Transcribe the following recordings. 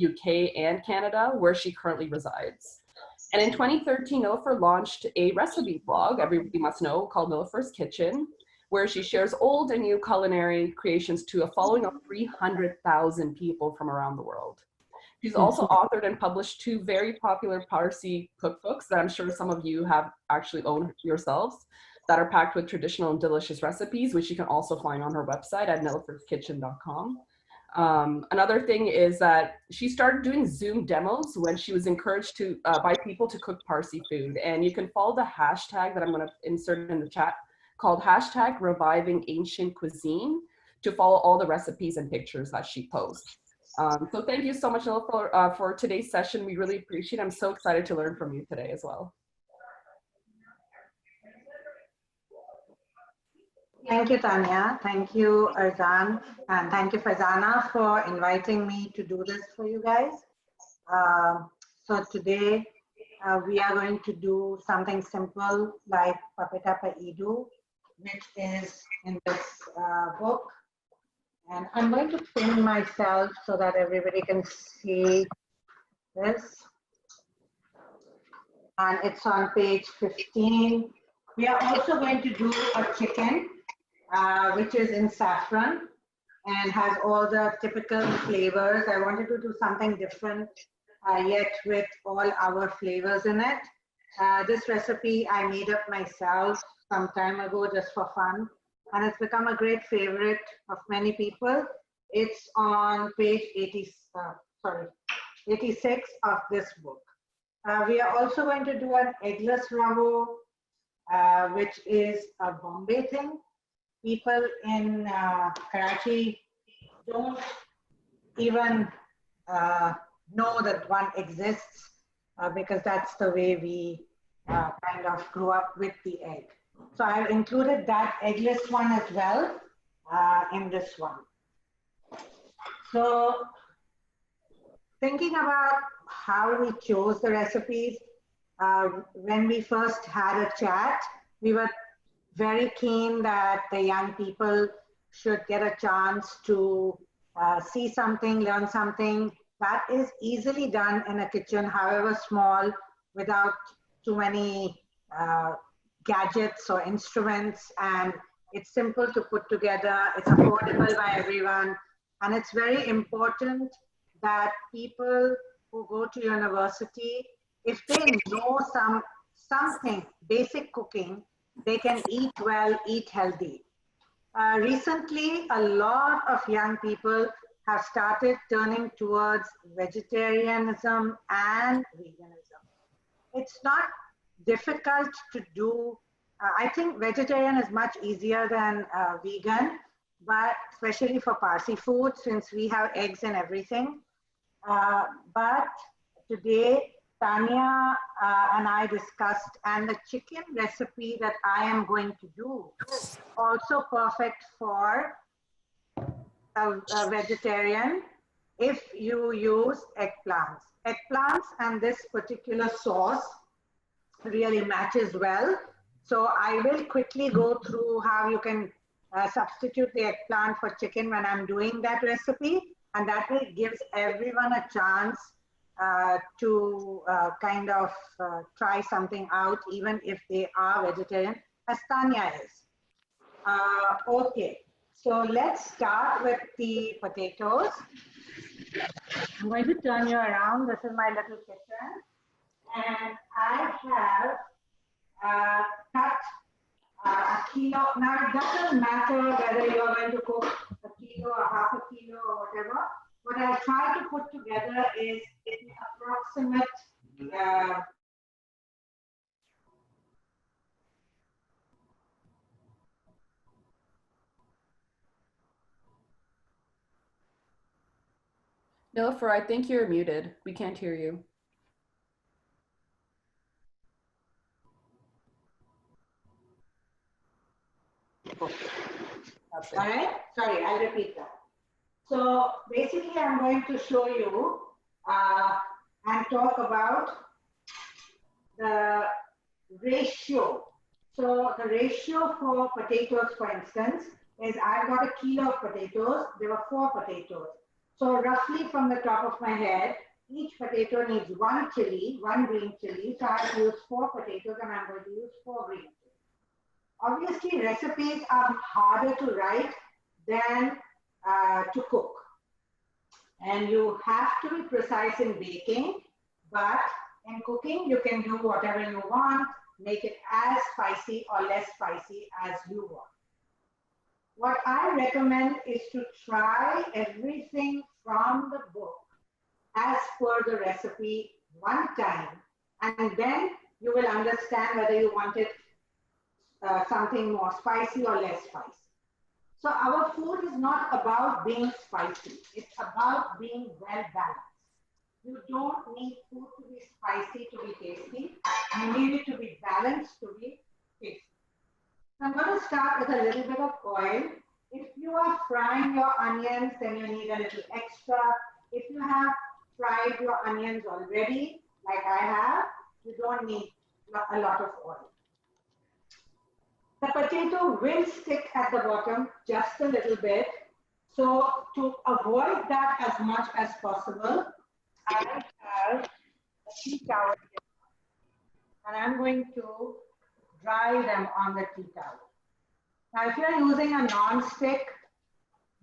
UK and Canada, where she currently resides. And in 2013, Niloufer launched a recipe blog, everybody must know, called Niloufer's Kitchen, where she shares old and new culinary creations to a following of 300,000 people from around the world. She's also authored and published 2 very popular Parsi cookbooks that I'm sure some of you have actually owned yourselves, that are packed with traditional and delicious recipes, which you can also find on her website at nilouferskitchen.com. Another thing is that she started doing Zoom demos when she was encouraged to by people to cook Parsi food. And you can follow the hashtag that I'm going to insert in the chat called hashtag reviving ancient cuisine to follow all the recipes and pictures that she posts. So thank you so much, Niloufer, for today's session. We really appreciate it. I'm so excited to learn from you today as well. Thank you, Tanya. Thank you, Arzan. And thank you, FEZANA, for inviting me to do this for you guys. So today, we are going to do something simple like Papita Pa Idu, which is in this book. And I'm going to pin myself so that everybody can see this. And it's on page 15. We are also going to do a chicken, which is in saffron and has all the typical flavors. I wanted to do something different, yet with all our flavors in it. This recipe I made up myself some time ago just for fun, and it's become a great favorite of many people. It's on page 86 of this book. We are also going to do an eggless ravo, which is a Bombay thing. People in Karachi don't even know that one exists because that's the way we kind of grew up with the egg. So I've included that eggless one as well in this one. So thinking about how we chose the recipes, when we first had a chat, we were very keen that the young people should get a chance to see something, learn something that is easily done in a kitchen, however small, without too many gadgets or instruments, and it's simple to put together, it's affordable by everyone, and it's very important that people who go to university, if they know something, basic cooking, they can eat well, eat healthy. Recently, a lot of young people have started turning towards vegetarianism and veganism. It's not difficult to do. I think vegetarian is much easier than vegan, but especially for Parsi food, since we have eggs and everything. But today, Tanya and I discussed, and the chicken recipe that I am going to do, also perfect for a vegetarian if you use eggplants. Eggplants and this particular sauce really matches well. So I will quickly go through how you can substitute the eggplant for chicken when I'm doing that recipe, and that will gives everyone a chance to kind of try something out, even if they are vegetarian, as Tanya is. Okay, so let's start with the potatoes. I'm going to turn you around. This is my little kitchen. And I have cut a kilo. Now, it doesn't matter whether you're going to cook a kilo or half a kilo or whatever. What I try to put together is an approximate Niloufer, I think you're muted. We can't hear you. All right, sorry, I'll repeat that. So basically, I'm going to show you and talk about the ratio. So the ratio for potatoes, for instance, is I've got a kilo of potatoes. There were 4 potatoes. So roughly from the top of my head, each potato needs one chili, one green chili. So I've used 4 potatoes and I'm going to use 4 green chilies. Obviously, recipes are harder to write than to cook. And you have to be precise in baking, but in cooking, you can do whatever you want, make it as spicy or less spicy as you want. What I recommend is to try everything from the book as per the recipe one time, and then you will understand whether you want it something more spicy or less spicy. So our food is not about being spicy. It's about being well balanced. You don't need food to be spicy to be tasty. You need it to be balanced to be tasty. So I'm going to start with a little bit of oil. If you are frying your onions, then you need a little extra. If you have fried your onions already, like I have, you don't need a lot of oil. The potato will stick at the bottom just a little bit. So to avoid that as much as possible, I have a tea towel here, and I'm going to dry them on the tea towel. Now, if you're using a non-stick,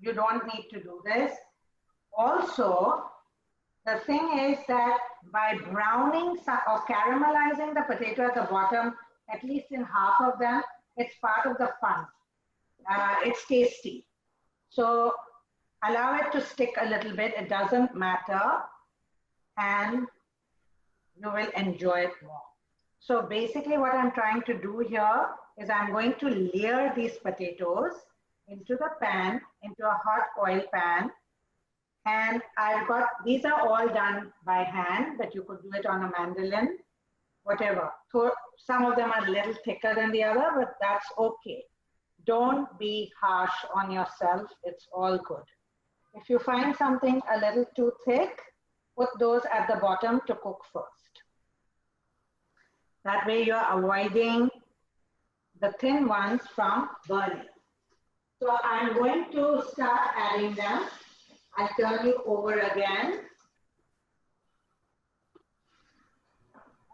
you don't need to do this. Also, the thing is that by browning or caramelizing the potato at the bottom, at least in half of them, it's part of the fun. It's tasty. So allow it to stick a little bit. It doesn't matter. And you will enjoy it more. So basically what I'm trying to do here is I'm going to layer these potatoes into the pan, into a hot oil pan. And I've got, these are all done by hand, but you could do it on a mandolin, whatever. So some of them are a little thicker than the other, but that's okay. Don't be harsh on yourself. It's all good. If you find something a little too thick, put those at the bottom to cook first. That way you're avoiding the thin ones from burning. So I'm going to start adding them. I'll turn you over again.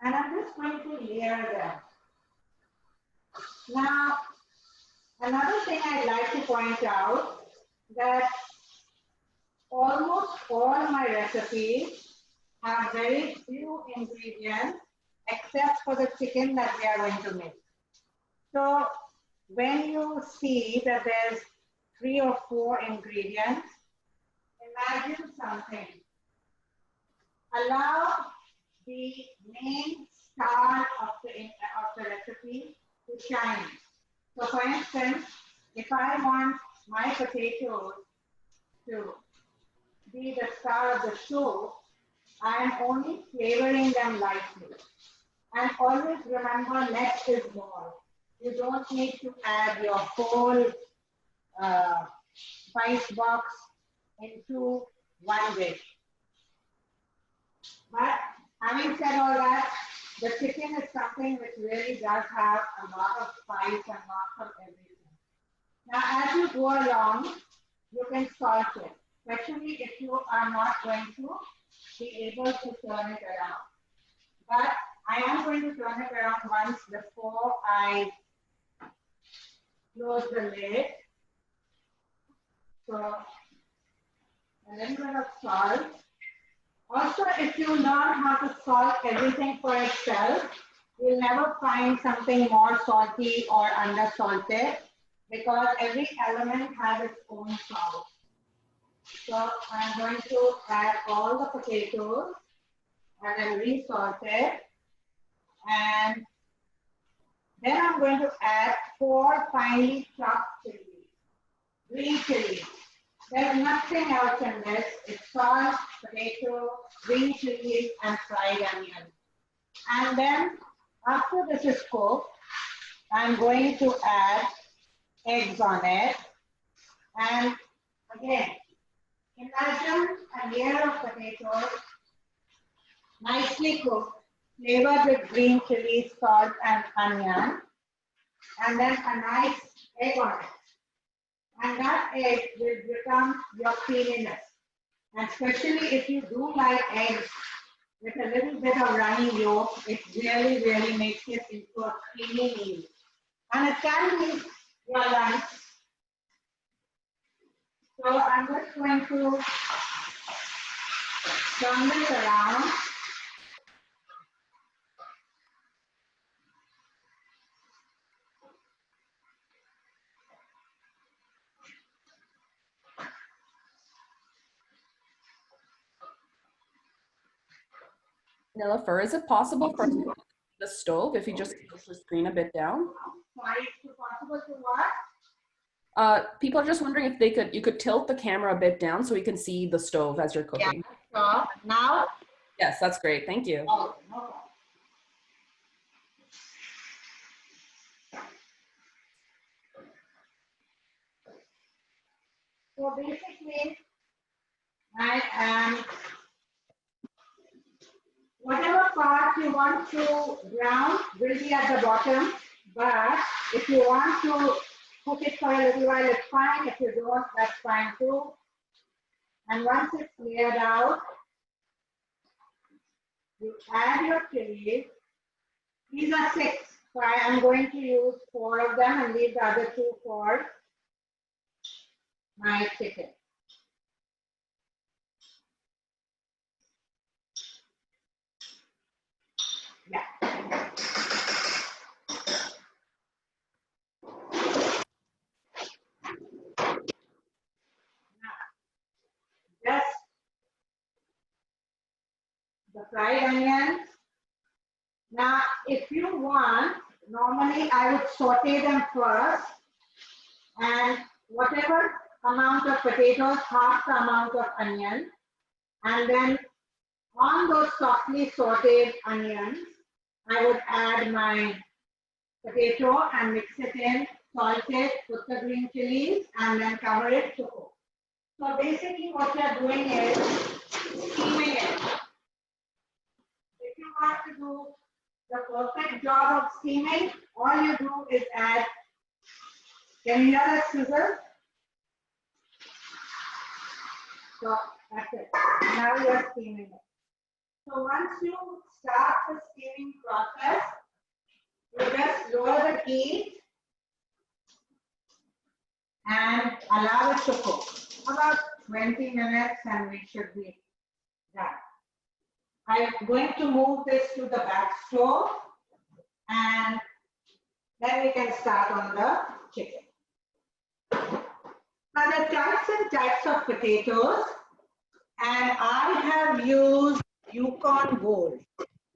And I'm just going to layer them. Now, another thing I'd like to point out that almost all my recipes have very few ingredients except for the chicken that we are going to make. So when you see that there's 3 or 4 ingredients, imagine something. Allow the main star of the recipe to shine. So for instance, if I want my potatoes to be the star of the show, I am only flavoring them lightly. And always remember, less is more. You don't need to add your whole spice box into one dish. But having said all that, the chicken is something which really does have a lot of spice and lots of everything. Now, as you go along, you can salt it, especially if you are not going to be able to turn it around. But I am going to turn it around once before I close the lid. So a little bit of salt. Also, if you learn how to salt everything for itself, you'll never find something more salty or under-salted because every element has its own salt. So I'm going to add all the potatoes and then re-salt it. And then I'm going to add 4 finely chopped chilies, green chilies. There's nothing else in this. It's salt, potato, green chilies, and fried onion. And then after this is cooked, I'm going to add eggs on it. And again, imagine a layer of potatoes, nicely cooked, flavored with green chilies, salt, and onion, and then a nice egg on it. And that egg will become your creaminess. And especially if you do like eggs with a little bit of runny yolk, it really, really makes it into a creamy meal. And it can be your lunch. So I'm just going to turn this around. Niloufer, is it possible for us to see the stove if you just push the screen a bit down? Sorry, it's possible to what? People are just wondering if you could tilt the camera a bit down so we can see the stove as you're cooking. Yeah, sure. Now? Yes, that's great. Thank you. Oh, no problem. So basically, I am, whatever part you want to brown will be at the bottom, but if you want to cook it for a little while, it's fine. If you don't, that's fine too. And once it's layered out, you add your chilies. These are 6, so I am going to use 4 of them and leave the other 2 for my chicken. Yeah. Just the fried onions. Now, if you want, normally I would saute them first, and whatever amount of potatoes, half the amount of onion, and then on those softly sauteed onions, I would add my potato and mix it in, salt it, put the green chilies, and then cover it to cook. So basically what you're doing is steaming it. If you want to do the perfect job of steaming, all you do is add, can you hear that sizzle? So that's it. Now you're steaming it. So once you start the steaming process, you just lower the heat and allow it to cook. About 20 minutes and we should be done. I'm going to move this to the back stove and then we can start on the chicken. Now there are types and types of potatoes, and I have used Yukon Gold.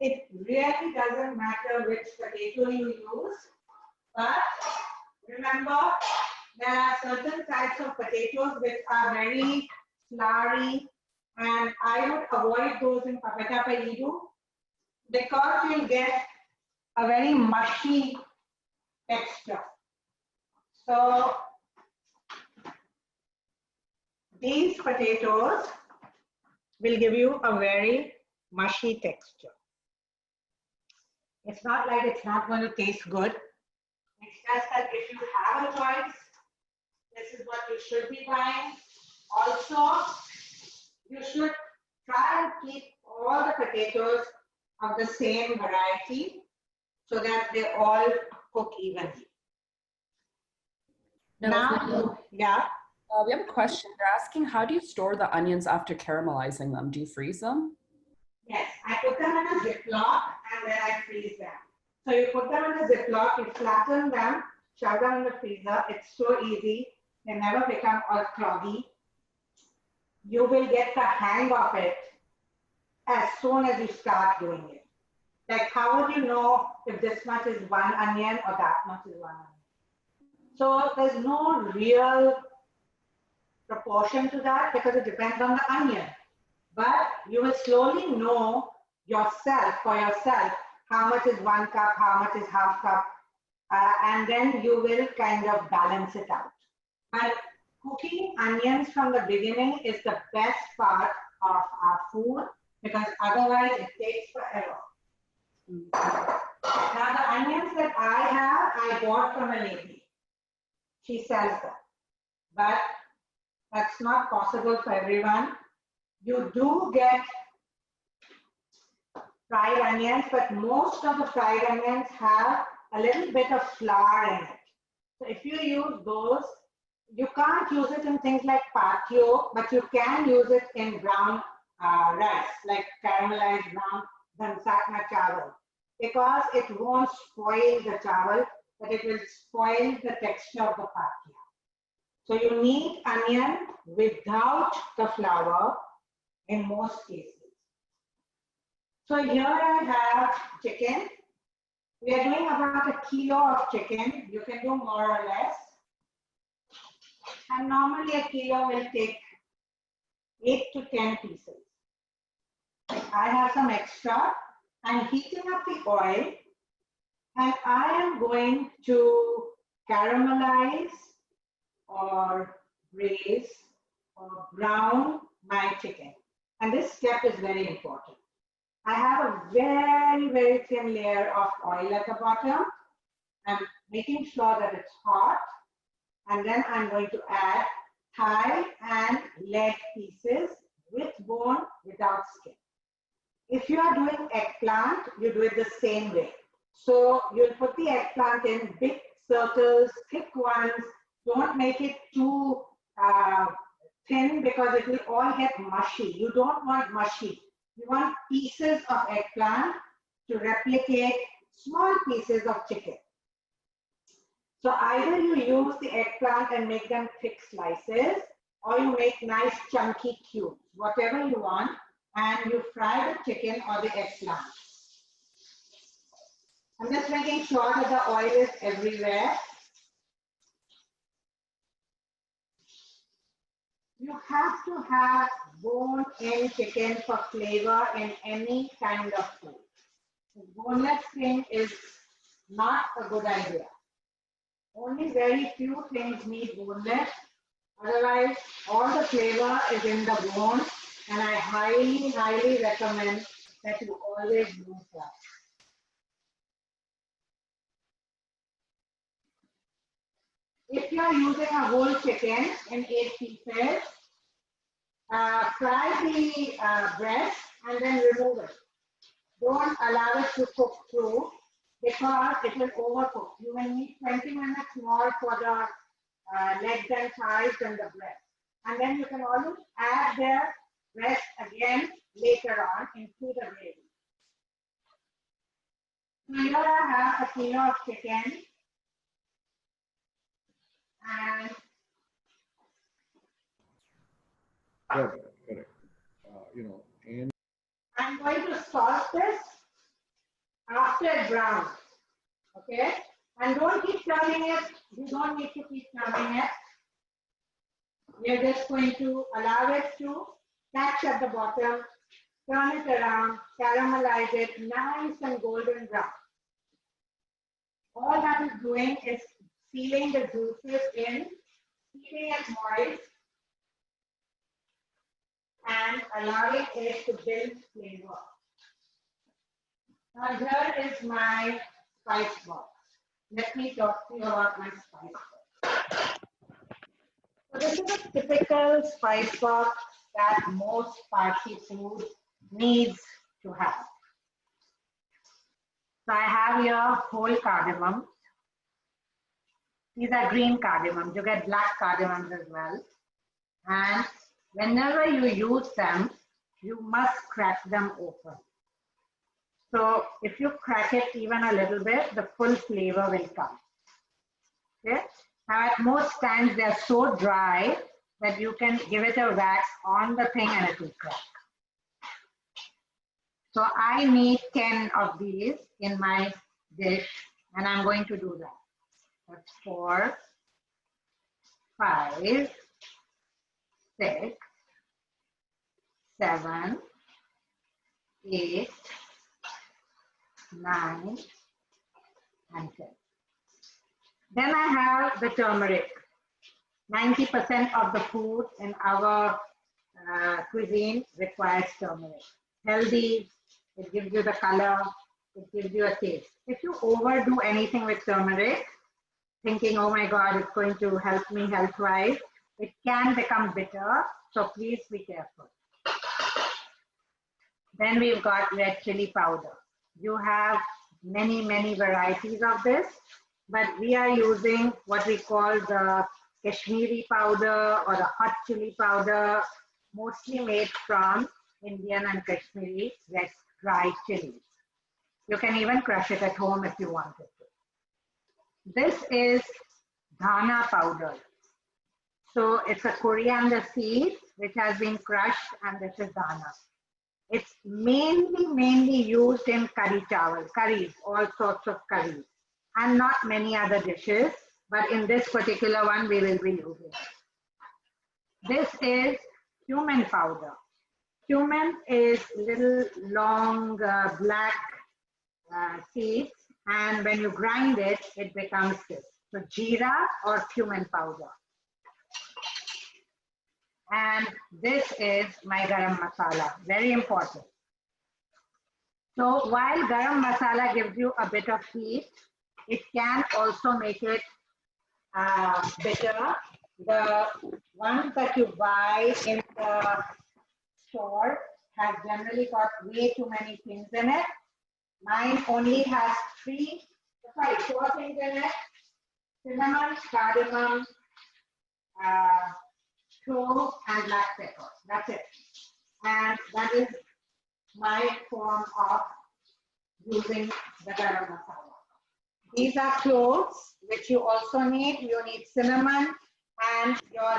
It really doesn't matter which potato you use, but remember there are certain types of potatoes which are very floury, and I would avoid those in papeta paidu because you'll get a very mushy texture. So these potatoes will give you a very mushy texture. It's not like it's not going to taste good. It's just that if you have a choice, this is what you should be buying. Also, you should try and keep all the potatoes of the same variety so that they all cook evenly. Now, yeah. We have a question. They're asking, how do you store the onions after caramelizing them? Do you freeze them? Yes, I put them in a Ziploc and then I freeze them. So you put them in a Ziploc, you flatten them, shove them in the freezer. It's so easy. They never become all cloggy. You will get the hang of it as soon as you start doing it. Like, how would you know if this much is 1 onion or that much is 1 onion? So there's no real proportion to that because it depends on the onion. But you will slowly know yourself, for yourself, how much is 1 cup, how much is half cup, and then you will kind of balance it out. But cooking onions from the beginning is the best part of our food because otherwise it takes forever. Now the onions that I have, I bought from a lady. She sells them. But that's not possible for everyone. you do get fried onions, but most of the fried onions have a little bit of flour in it. So if you use those, you can't use it in things like patio, but you can use it in brown rice, like caramelized brown dansakna chawal, because it won't spoil the chawal, but it will spoil the texture of the patio. So you need onion without the flour in most cases. So here I have chicken. We are doing about 1 kilo of chicken. You can do more or less. And normally 1 kilo will take 8 to 10 pieces. I have some extra. I'm heating up the oil and I am going to caramelize or braise or brown my chicken. And this step is very important. I have a very, very thin layer of oil at the bottom. I'm making sure that it's hot. And then I'm going to add thigh and leg pieces with bone, without skin. If you are doing eggplant, you do it the same way. So you'll put the eggplant in big circles, thick ones. Don't make it too thin because it will all get mushy. You don't want mushy. You want pieces of eggplant to replicate small pieces of chicken. So either you use the eggplant and make them thick slices, or you make nice chunky cubes, whatever you want, and you fry the chicken or the eggplant. I'm just making sure that the oil is everywhere. You have to have bone-in chicken for flavor in any kind of food. The boneless thing is not a good idea. Only very few things need boneless. Otherwise, all the flavor is in the bone, and I highly, highly recommend that you always do that. If you are using a whole chicken in 8 pieces, fry the breast and then remove it. Don't allow it to cook through because it will overcook. You will need 20 minutes more for the legs and thighs and the breast. And then you can always add the breast again later on into the gravy. So here I have 1 kilo of chicken. And correct. And I'm going to salt this after it browns. Okay? And don't keep turning it. You don't need to keep turning it. We're just going to allow it to catch at the bottom, turn it around, caramelize it, nice and golden brown. All that is doing is sealing the juices in, keeping it moist, and allowing it to build flavor. Now here is my spice box. Let me talk to you about my spice box. So this is a typical spice box that most Parsi food needs to have. So I have here whole cardamom. These are green cardamoms. You get black cardamoms as well. And whenever you use them, you must crack them open. So if you crack it even a little bit, the full flavor will come. Okay? Now at most times they're so dry that you can give it a wax on the thing and it will crack. So I need 10 of these in my dish and I'm going to do that. That's 4, 5, 6, 7, 8, 9, and 10. Then I have the turmeric. 90% of the food in our cuisine requires turmeric. Healthy, it gives you the color, it gives you a taste. If you overdo anything with turmeric, thinking, oh my God, it's going to help me health-wise, it can become bitter, so please be careful. Then we've got red chili powder. You have many, many varieties of this, but we are using what we call the Kashmiri powder or the hot chili powder, mostly made from Indian and Kashmiri red dry chilies. You can even crush it at home if you wanted to. This is dhana powder. So it's a coriander seed which has been crushed, and this is dhana. It's mainly used in curry chawal, curries, all sorts of curries, and not many other dishes, but in this particular one we will be using. This is cumin powder. Cumin is little long black seeds, and when you grind it, it becomes this. So jeera or cumin powder. And this is my garam masala, very important. So while garam masala gives you a bit of heat, it can also make it bitter. The ones that you buy in the store have generally got way too many things in it. Mine only has four things in it: cinnamon, cardamom, clove, and black pepper. That's it. And that is my form of using the garam masala. These are cloves, which you also need. You need cinnamon, and your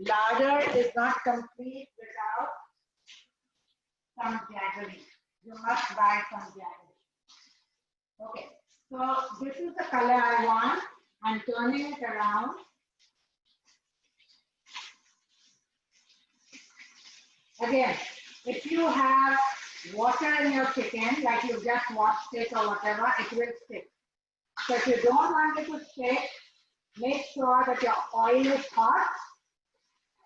larder is not complete without some jaggery. You must buy some jaggery. Okay, so this is the color I want. I'm turning it around. Again, if you have water in your chicken, like you just washed it or whatever, it will stick. So if you don't want it to stick, make sure that your oil is hot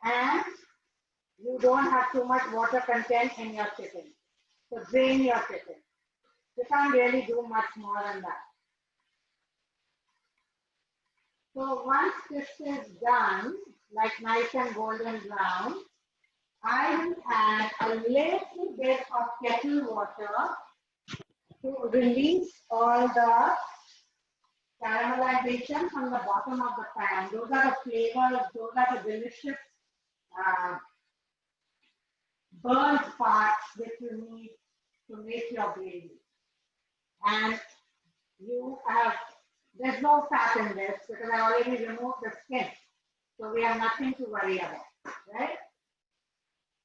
and you don't have too much water content in your chicken. So drain your chicken. You can't really do much more than that. So once this is done, like nice and golden brown, I will add a little bit of kettle water to release all the caramelization from the bottom of the pan. Those are the flavors, those are the delicious burnt parts that you need to make your gravy. And you have, there's no fat in this because I already removed the skin. So we have nothing to worry about, right?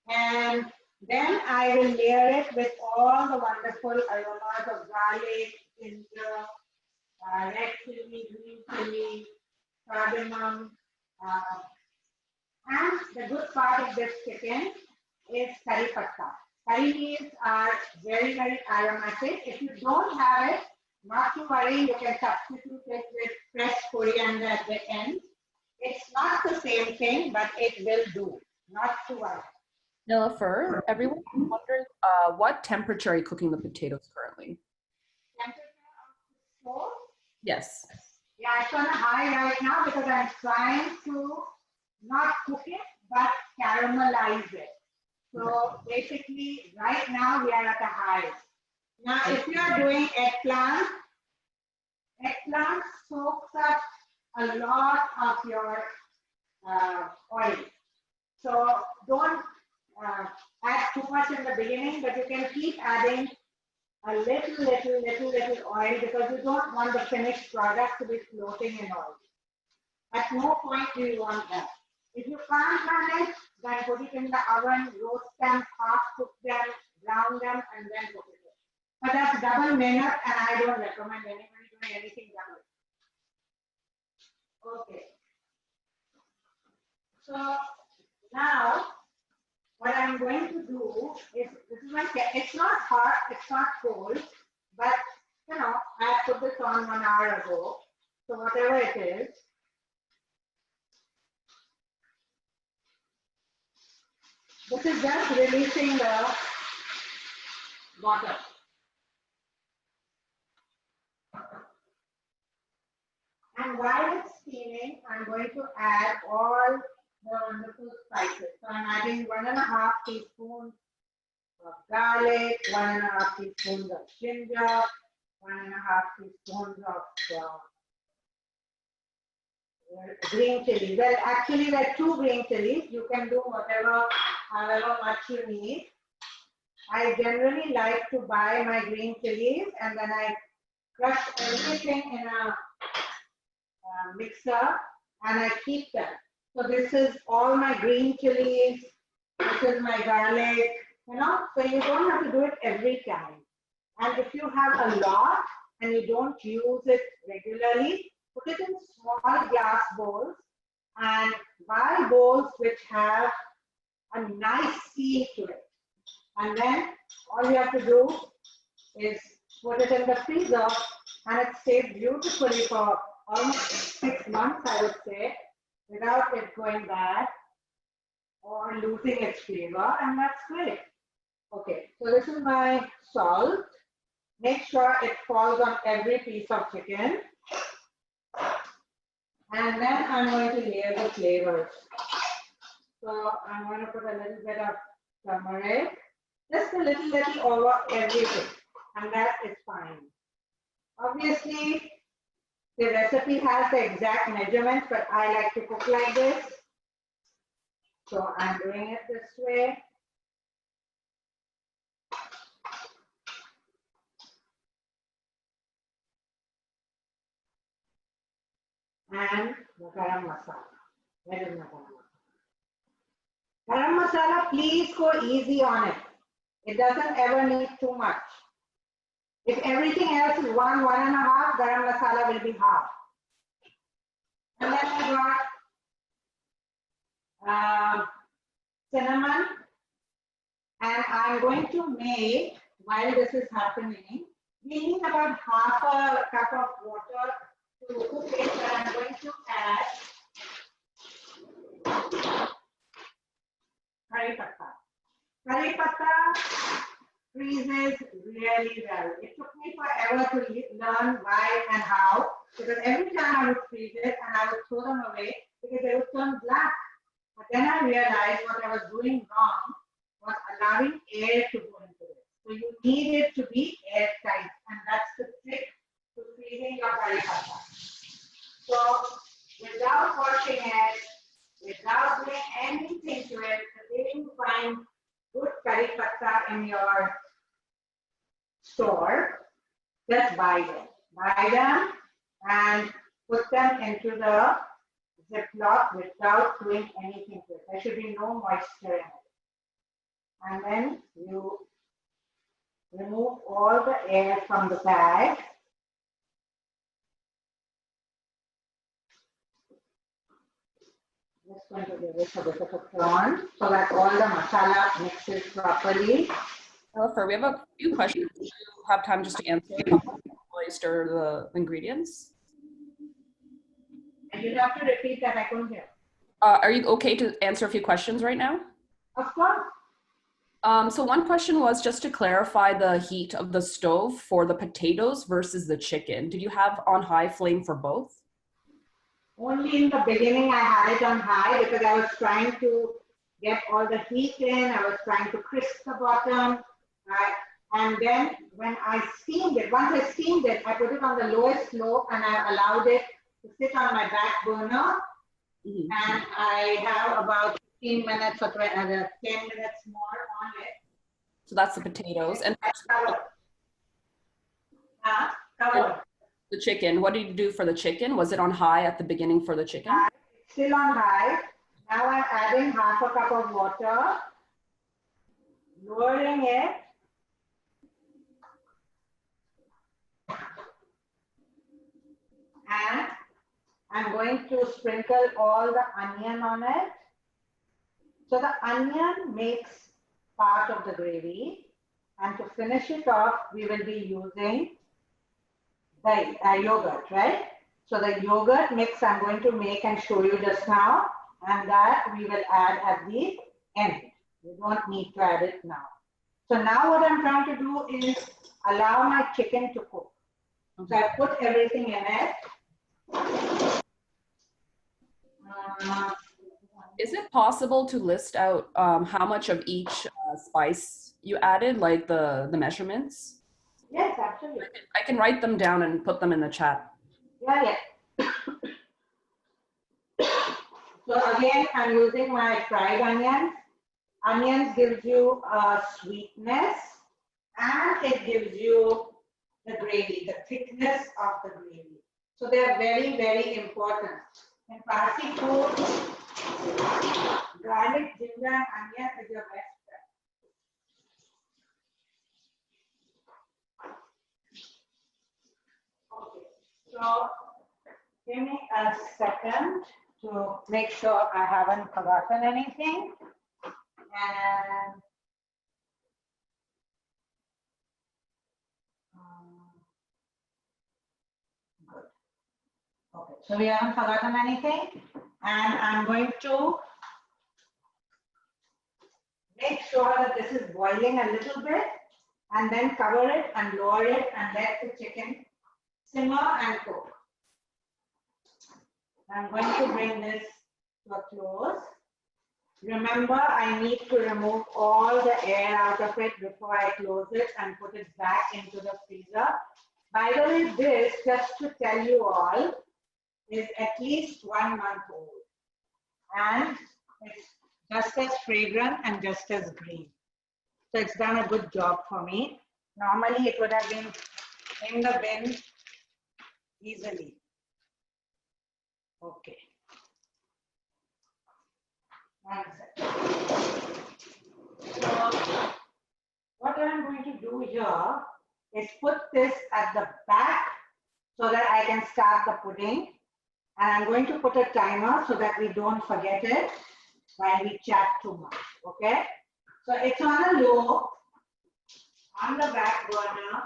And then I will layer it with all the wonderful aromas of garlic, ginger, red chili, green chili, cardamom. And the good part of this chicken is curry patta. Curry leaves are very, very aromatic. If you don't have it, not to worry, you can substitute it with fresh coriander at the end. It's not the same thing, but it will do. Not to worry. Niloufer, everyone is wondering what temperature are you cooking the potatoes currently? Temperature of the stove? Yes. Yeah, it's on high right now because I'm trying to not cook it, but caramelize it. So basically, right now we are at a high. Now, if you are doing eggplant soaks up a lot of your oil. So don't add too much in the beginning, but you can keep adding a little oil because you don't want the finished product to be floating in oil. At no point do you want that. If you can't manage, then put it in the oven, roast them, half cook them, brown them, and then cook it. But that's double minute, and I don't recommend anybody doing anything double. Okay. So now, what I'm going to do is, this is my, it's not hot, it's not cold, but you know, I put this on 1 hour ago. So whatever it is, this is just releasing the water. And while it's steaming, I'm going to add all the wonderful spices. So I'm adding 1.5 teaspoons of garlic, 1.5 teaspoons of ginger, 1.5 teaspoons of green chili. Well, actually, there are 2 green chilies. You can do whatever, however much you need. I generally like to buy my green chilies and then I crush everything in a mixer and I keep them. So this is all my green chilies. This is my garlic. You know, so you don't have to do it every time. And if you have a lot and you don't use it regularly, put it in small glass bowls and buy bowls which have a nice seal to it. And then all you have to do is put it in the freezer and it stays beautifully for almost 6 months, I would say, without it going bad or losing its flavor, and that's great. Okay, so this is my salt. Make sure it falls on every piece of chicken. And then I'm going to layer the flavors. So I'm going to put a little bit of turmeric, just a little over everything, and that is fine. Obviously, the recipe has the exact measurements, but I like to cook like this. So I'm doing it this way. And the garam masala. Where is my garam masala? Garam masala, please go easy on it. It doesn't ever need too much. If everything else is 1.5, garam masala will be half. And then I got cinnamon. And I'm going to make, while this is happening, we need about half a cup of water to cook it, but I'm going to add curry patta. Curry patta freezes really well. It took me forever to learn why and how, because every time I would freeze it and I would throw them away because they would turn black. But then I realized what I was doing wrong was allowing air to go into it. So you need it to be airtight, and that's the trick to freezing your curry patta. So without washing it, without doing anything to it, the way you find good curry patta in your store, just buy them. Buy them and put them into the Ziploc without doing anything to it. There should be no moisture in it. And then you remove all the air from the bag. Just going to give it a bit of a turn so that all the masala mixes properly. Niloufer, we have a few questions. Do you have time just to answer while you stir the ingredients? And you have to repeat that, I couldn't hear. Are you okay to answer a few questions right now? Of course. So one question was just to clarify the heat of the stove for the potatoes versus the chicken. Did you have on high flame for both? Only in the beginning I had it on high because I was trying to get all the heat in. I was trying to crisp the bottom. And then when I steamed it, once I steamed it, I put it on the lowest slope and I allowed it to sit on my back burner. And I have about 15 minutes or 10 minutes more on it. So that's the potatoes. And Covered. the chicken, what did you do for the chicken? Was it on high at the beginning for the chicken? Still on high. Now I'm adding half a cup of water, lowering it. And I'm going to sprinkle all the onion on it. So the onion makes part of the gravy. And to finish it off, we will be using the yogurt, right? So the yogurt mix I'm going to make and show you just now. And that we will add at the end. You don't need to add it now. So now what I'm trying to do is allow my chicken to cook. So I put everything in it. Is it possible to list out how much of each spice you added like the measurements. Yes, absolutely. I can write them down and put them in the chat. Yeah, yeah. So again, I'm using my fried onions. Onions gives you a sweetness and it gives you the gravy, the thickness of the gravy. So they are very, very important. In Parsi food, garlic, ginger, and onion is your best friend. Okay, so give me a second to make sure I haven't forgotten anything. And good. Okay, so we haven't forgotten anything. And I'm going to make sure that this is boiling a little bit and then cover it and lower it and let the chicken simmer and cook. I'm going to bring this to a close. Remember, I need to remove all the air out of it before I close it and put it back into the freezer. By the way, this, just to tell you all, is at least 1 month old. And it's just as fragrant and just as green. So it's done a good job for me. Normally it would have been in the bin easily. Okay. 1 second. So what I'm going to do here is put this at the back so that I can start the pudding. And I'm going to put a timer so that we don't forget it while we chat too much, okay? So it's on a low, on the back burner,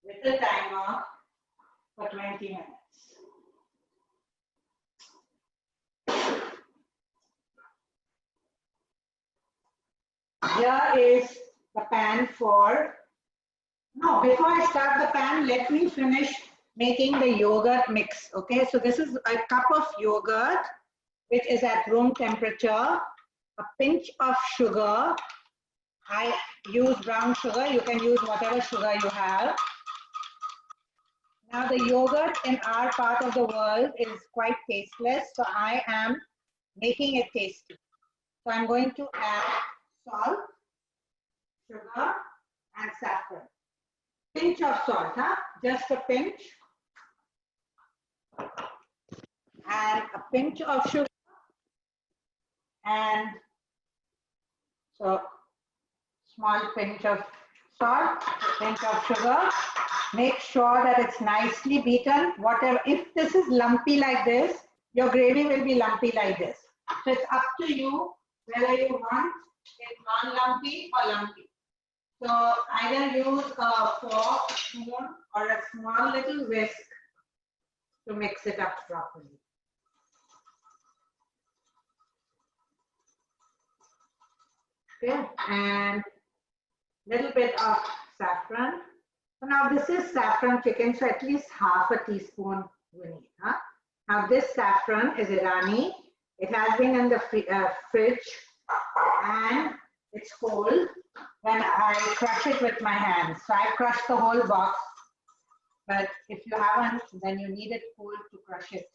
with the timer for 20 minutes. Here is the pan for, no, before I start the pan, let me finish making the yogurt mix, okay? So this is a cup of yogurt, which is at room temperature, a pinch of sugar. I use brown sugar, you can use whatever sugar you have. Now the yogurt in our part of the world is quite tasteless, so I am making it tasty. So I'm going to add salt, sugar, and saffron. Pinch of salt, huh? Just a pinch. And a pinch of sugar. And so small pinch of salt, pinch of sugar. Make sure that it's nicely beaten. Whatever, if this is lumpy like this, your gravy will be lumpy like this. So it's up to you whether you want it non-lumpy or lumpy. So either use a fork, spoon, or a small little whisk to mix it up properly. Okay, and little bit of saffron. So now this is saffron chicken, so at least half a teaspoon we need. Huh? Now this saffron is Irani. It has been in the fridge and it's cold when I crush it with my hands. So I crushed the whole box, but if you haven't, then you need it cold to crush it.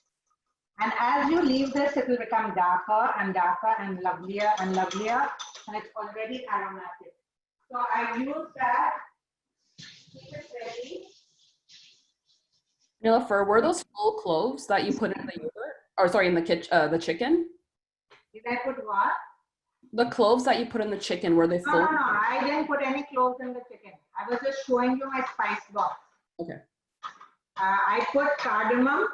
And as you leave this, it will become darker and darker and lovelier, and it's already aromatic. So I use that. Keep it ready. Niloufer, were those full cloves that you put in the yogurt? Or sorry, in the chicken? Did I put what? The cloves that you put in the chicken, were they full? No, I didn't put any cloves in the chicken. I was just showing you my spice box. Okay. I put cardamom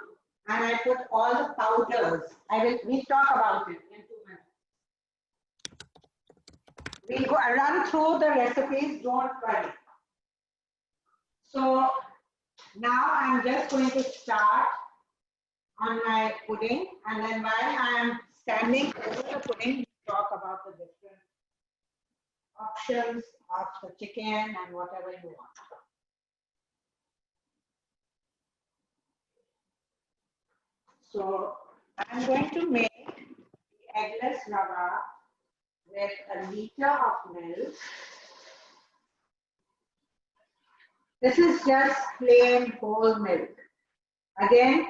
and I put all the powders. We'll talk about it in 2 minutes. We'll run through the recipes, don't worry. So now I'm just going to start on my pudding, and then while I am standing over the pudding, talk about the different options of the chicken and whatever you want. So I'm going to make the eggless rava with a liter of milk. This is just plain whole milk. Again,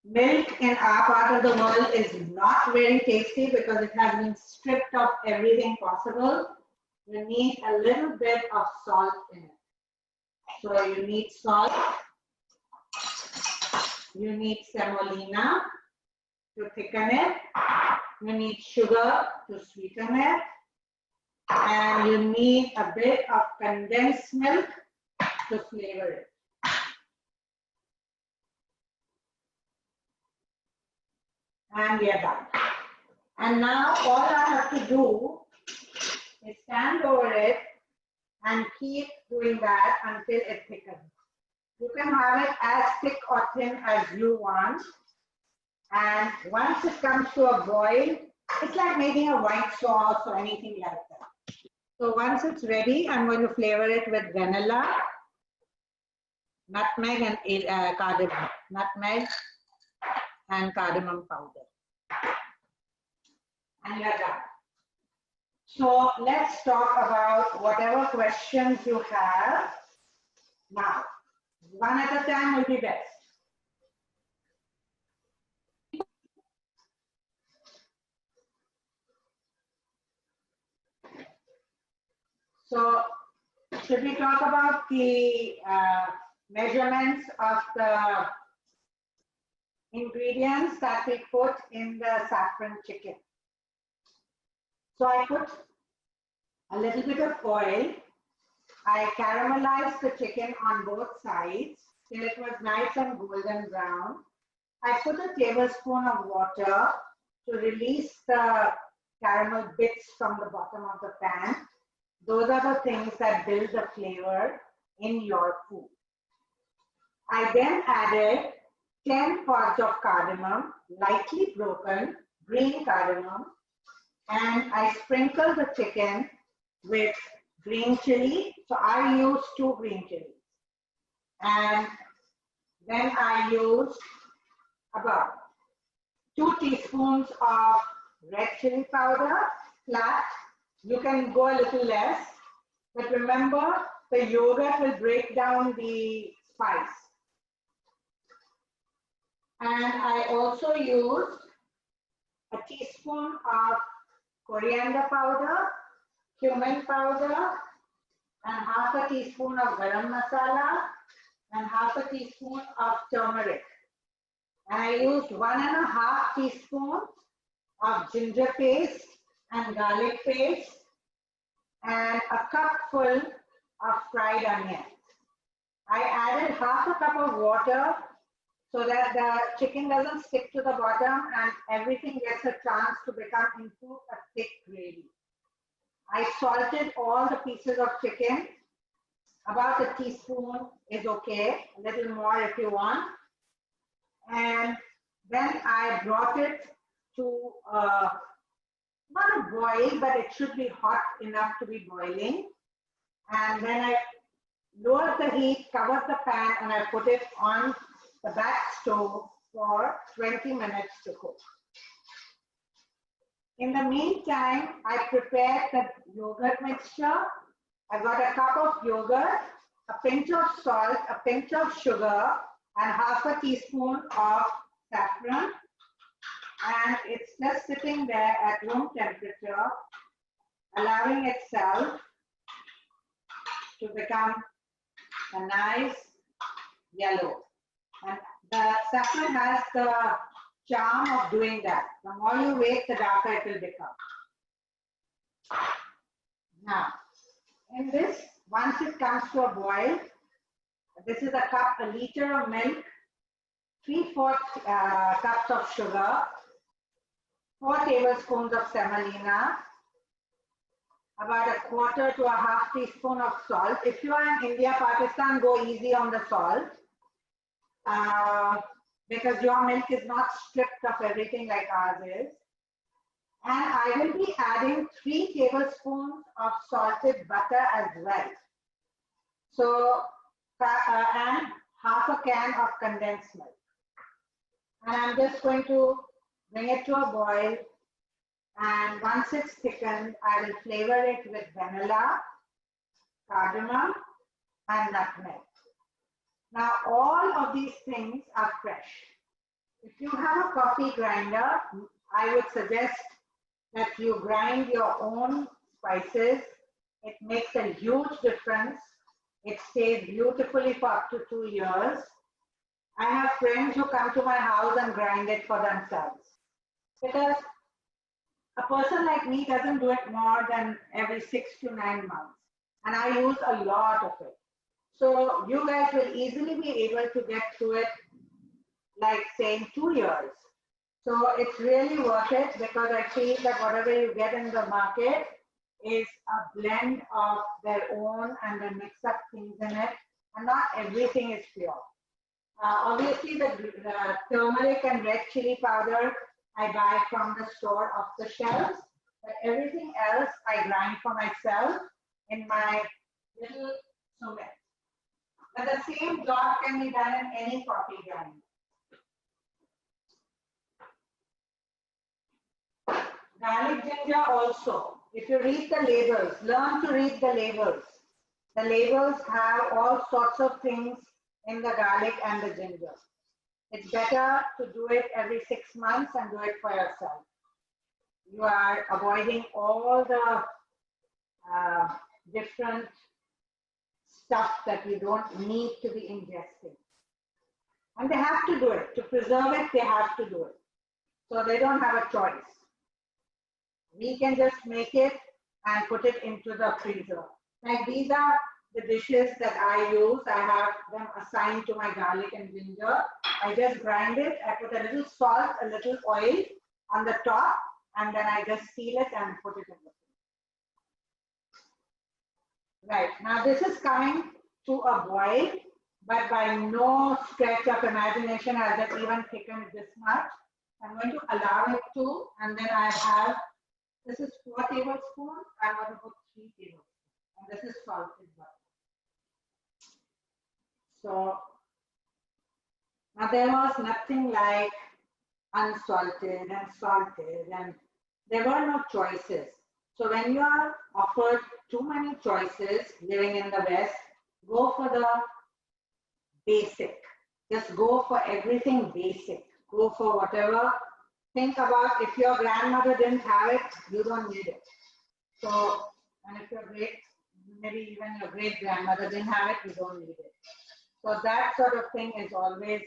milk in our part of the world is not very tasty because it has been stripped of everything possible. You need a little bit of salt in it. So you need salt, you need semolina to thicken it, you need sugar to sweeten it, and you need a bit of condensed milk to flavor it. And we are done. And now all I have to do is stand over it and keep doing that until it thickens. You can have it as thick or thin as you want. And once it comes to a boil, it's like making a white sauce or anything like that. So once it's ready, I'm going to flavor it with vanilla, nutmeg and cardamom. Nutmeg and cardamom powder. And you're done. So let's talk about whatever questions you have now. One at a time will be best. So should we talk about the measurements of the ingredients that we put in the saffron chicken? So I put a little bit of oil. I caramelized the chicken on both sides till it was nice and golden brown. I put a tablespoon of water to release the caramel bits from the bottom of the pan. Those are the things that build the flavor in your food. I then added 10 pods of cardamom, lightly broken, green cardamom, and I sprinkled the chicken with green chili. So I used 2 green chilies. And then I used about 2 teaspoons of red chili powder, flat. You can go a little less, but remember the yogurt will break down the spice. And I also used a teaspoon of coriander powder, cumin powder, and half a teaspoon of garam masala, and half a teaspoon of turmeric. And I used 1.5 teaspoons of ginger paste and garlic paste, and a cupful of fried onion. I added half a cup of water so that the chicken doesn't stick to the bottom and everything gets a chance to become into a thick gravy. I salted all the pieces of chicken. About a teaspoon is okay, a little more if you want. And then I brought it to not a boil, but it should be hot enough to be boiling. And then I lowered the heat, covered the pan, and I put it on the back stove for 20 minutes to cook. In the meantime, I prepared the yogurt mixture. I got a cup of yogurt, a pinch of salt, a pinch of sugar, and half a teaspoon of saffron. And it's just sitting there at room temperature, allowing itself to become a nice yellow. And the saffron has the charm of doing that. The more you wait, the darker it will become. Now, in this, once it comes to a boil, this is a liter of milk, 3/4 cups of sugar, 4 tablespoons of semolina, about 1/4 to 1/2 teaspoon of salt. If you are in India, Pakistan, go easy on the salt because your milk is not stripped of everything like ours is. And I will be adding 3 tablespoons of salted butter as well. So, and half a can of condensed milk. And I'm just going to bring it to a boil And once it's thickened, I will flavor it with vanilla, cardamom, and nutmeg. Now, all of these things are fresh. If you have a coffee grinder, I would suggest that you grind your own spices. It makes a huge difference. It stays beautifully for up to 2 years. I have friends who come to my house and grind it for themselves. Because a person like me doesn't do it more than every 6 to 9 months. And I use a lot of it. So you guys will easily be able to get through it, like saying 2 years. So it's really worth it because I feel that whatever you get in the market is a blend of their own and they mix up things in it. And not everything is pure. Obviously, the turmeric and red chili powder I buy from the store off the shelves, but everything else I grind for myself in my little sumet. But the same job can be done in any coffee grinder. Garlic ginger also. If you read the labels, learn to read the labels. The labels have all sorts of things in the garlic and the ginger. It's better to do it every 6 months and do it for yourself. You are avoiding all the different stuff that you don't need to be ingesting. And they have to do it. To preserve it, they have to do it. So they don't have a choice. We can just make it and put it into the freezer. Like these are the dishes that I use. I have them assigned to my garlic and ginger. I just grind it. I put a little salt, a little oil on the top, and then I just seal it and put it in the freezer. Right, now this is coming to a boil, but by no stretch of imagination has it even thickened this much. I'm going to allow it to, and then I have, this is 4 tablespoons, I'm going to put 3 tablespoons, and this is salted butter. So now there was nothing like unsalted and salted, and there were no choices. So when you are offered too many choices living in the West, go for the basic. Just go for everything basic. Go for whatever. Think about if your grandmother didn't have it, you don't need it. So, and if your maybe even your great grandmother didn't have it, you don't need it. So that sort of thing is always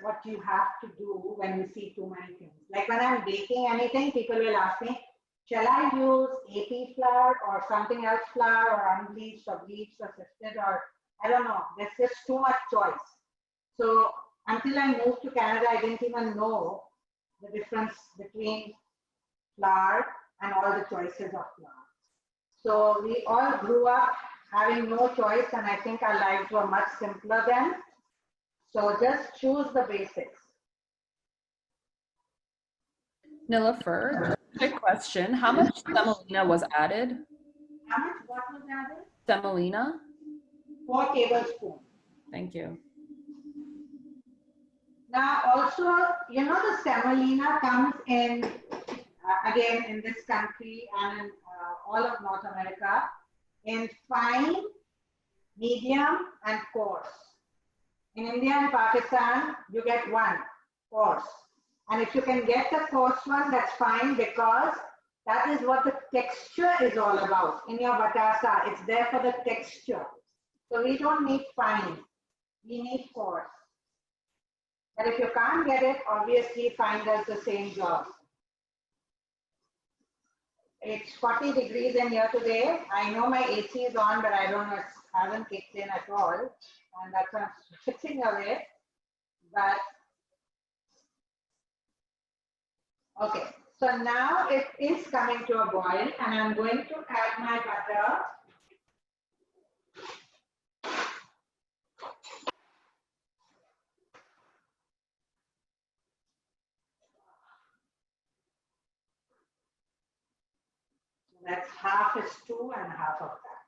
what you have to do when you see too many things. Like when I'm baking anything, people will ask me, shall I use AP flour or something else flour or unbleached or bleached or sifted or I don't know. There's just too much choice. So until I moved to Canada, I didn't even know the difference between flour and all the choices of flour. So we all grew up having no choice, and I think our lives were much simpler then. So just choose the basics. Niloufer, quick question. How much semolina was added? How much what was added? Semolina? 4 tablespoons. Thank you. Now also, you know, the semolina comes in, again, in this country and in all of North America, in fine, medium, and coarse. In India and Pakistan, you get one, coarse. And if you can get the coarse one, that's fine because that is what the texture is all about. In your batasa, it's there for the texture. So we don't need fine, we need coarse. But if you can't get it, obviously fine does the same job. It's 40 degrees in here today. I know my AC is on, but I don't know, it hasn't kicked in at all. And that's why I'm switching away. But, okay. So now it is coming to a boil and I'm going to add my butter. That's half is 2 and half of that.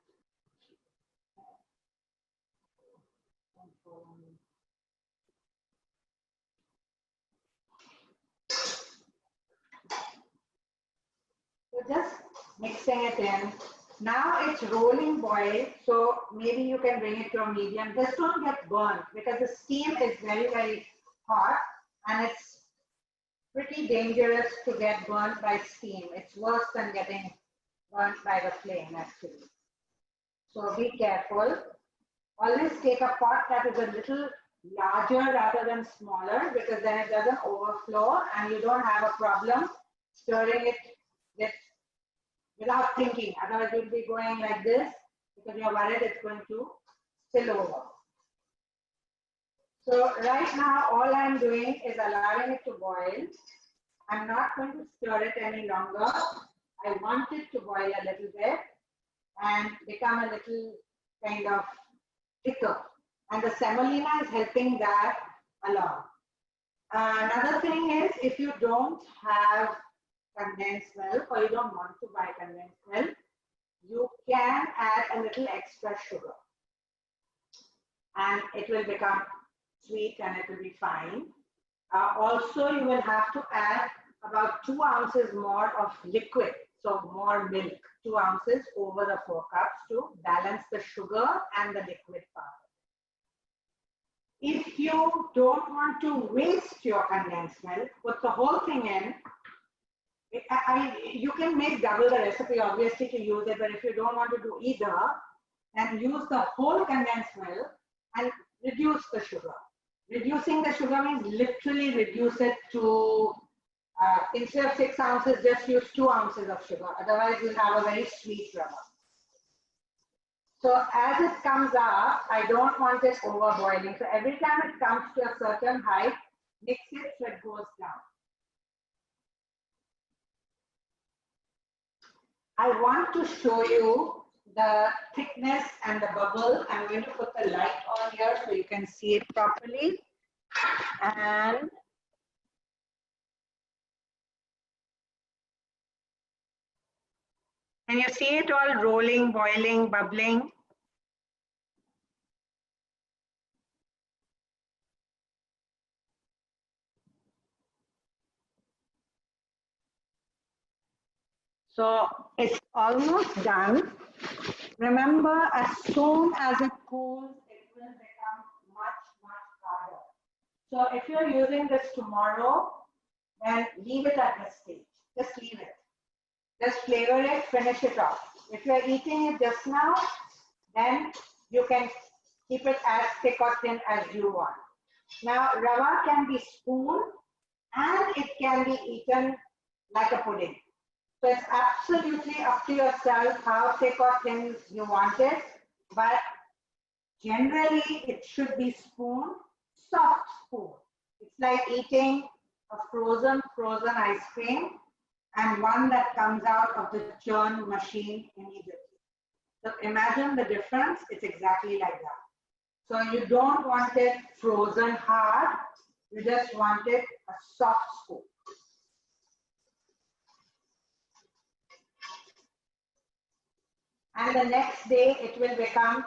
mixing it in. Now it's rolling boil, so maybe you can bring it to a medium. Just don't get burnt because the steam is very, very hot and it's pretty dangerous to get burnt by steam. It's worse than getting burnt by the flame actually. So be careful. Always take a pot that is a little larger rather than smaller because then it doesn't overflow and you don't have a problem stirring it without thinking. Otherwise you'll be going like this because you're worried it's going to spill over. So right now all I'm doing is allowing it to boil. I'm not going to stir it any longer. I want it to boil a little bit and become a little kind of thicker. And the semolina is helping that along. Another thing is if you don't have condensed milk or you don't want to buy condensed milk, you can add a little extra sugar. And it will become sweet and it will be fine. Also, you will have to add about 2 ounces more of liquid, so more milk, 2 ounces over the 4 cups to balance the sugar and the liquid part. If you don't want to waste your condensed milk, put the whole thing in. You can make double the recipe obviously to use it, but if you don't want to do either, then use the whole condensed milk and reduce the sugar. Reducing the sugar means literally reduce it to, instead of 6 ounces, just use 2 ounces of sugar. Otherwise, you'll have a very sweet rubber. So as it comes up, I don't want it overboiling. So every time it comes to a certain height, mix it so it goes down. I want to show you the thickness and the bubble. I'm going to put the light on here so you can see it properly. And can you see it all rolling, boiling, bubbling? So it's almost done. Remember, as soon as it cools, it will become much, much harder. So if you're using this tomorrow, then leave it at this stage. Just leave it. Just flavor it, finish it off. If you're eating it just now, then you can keep it as thick or thin as you want. Now, rava can be spooned and it can be eaten like a pudding. So it's absolutely up to yourself how thick or thin you want it, but generally it should be spoon, soft spoon. It's like eating a frozen ice cream and one that comes out of the churn machine immediately. So imagine the difference, it's exactly like that. So you don't want it frozen hard, you just want it a soft spoon. And the next day it will become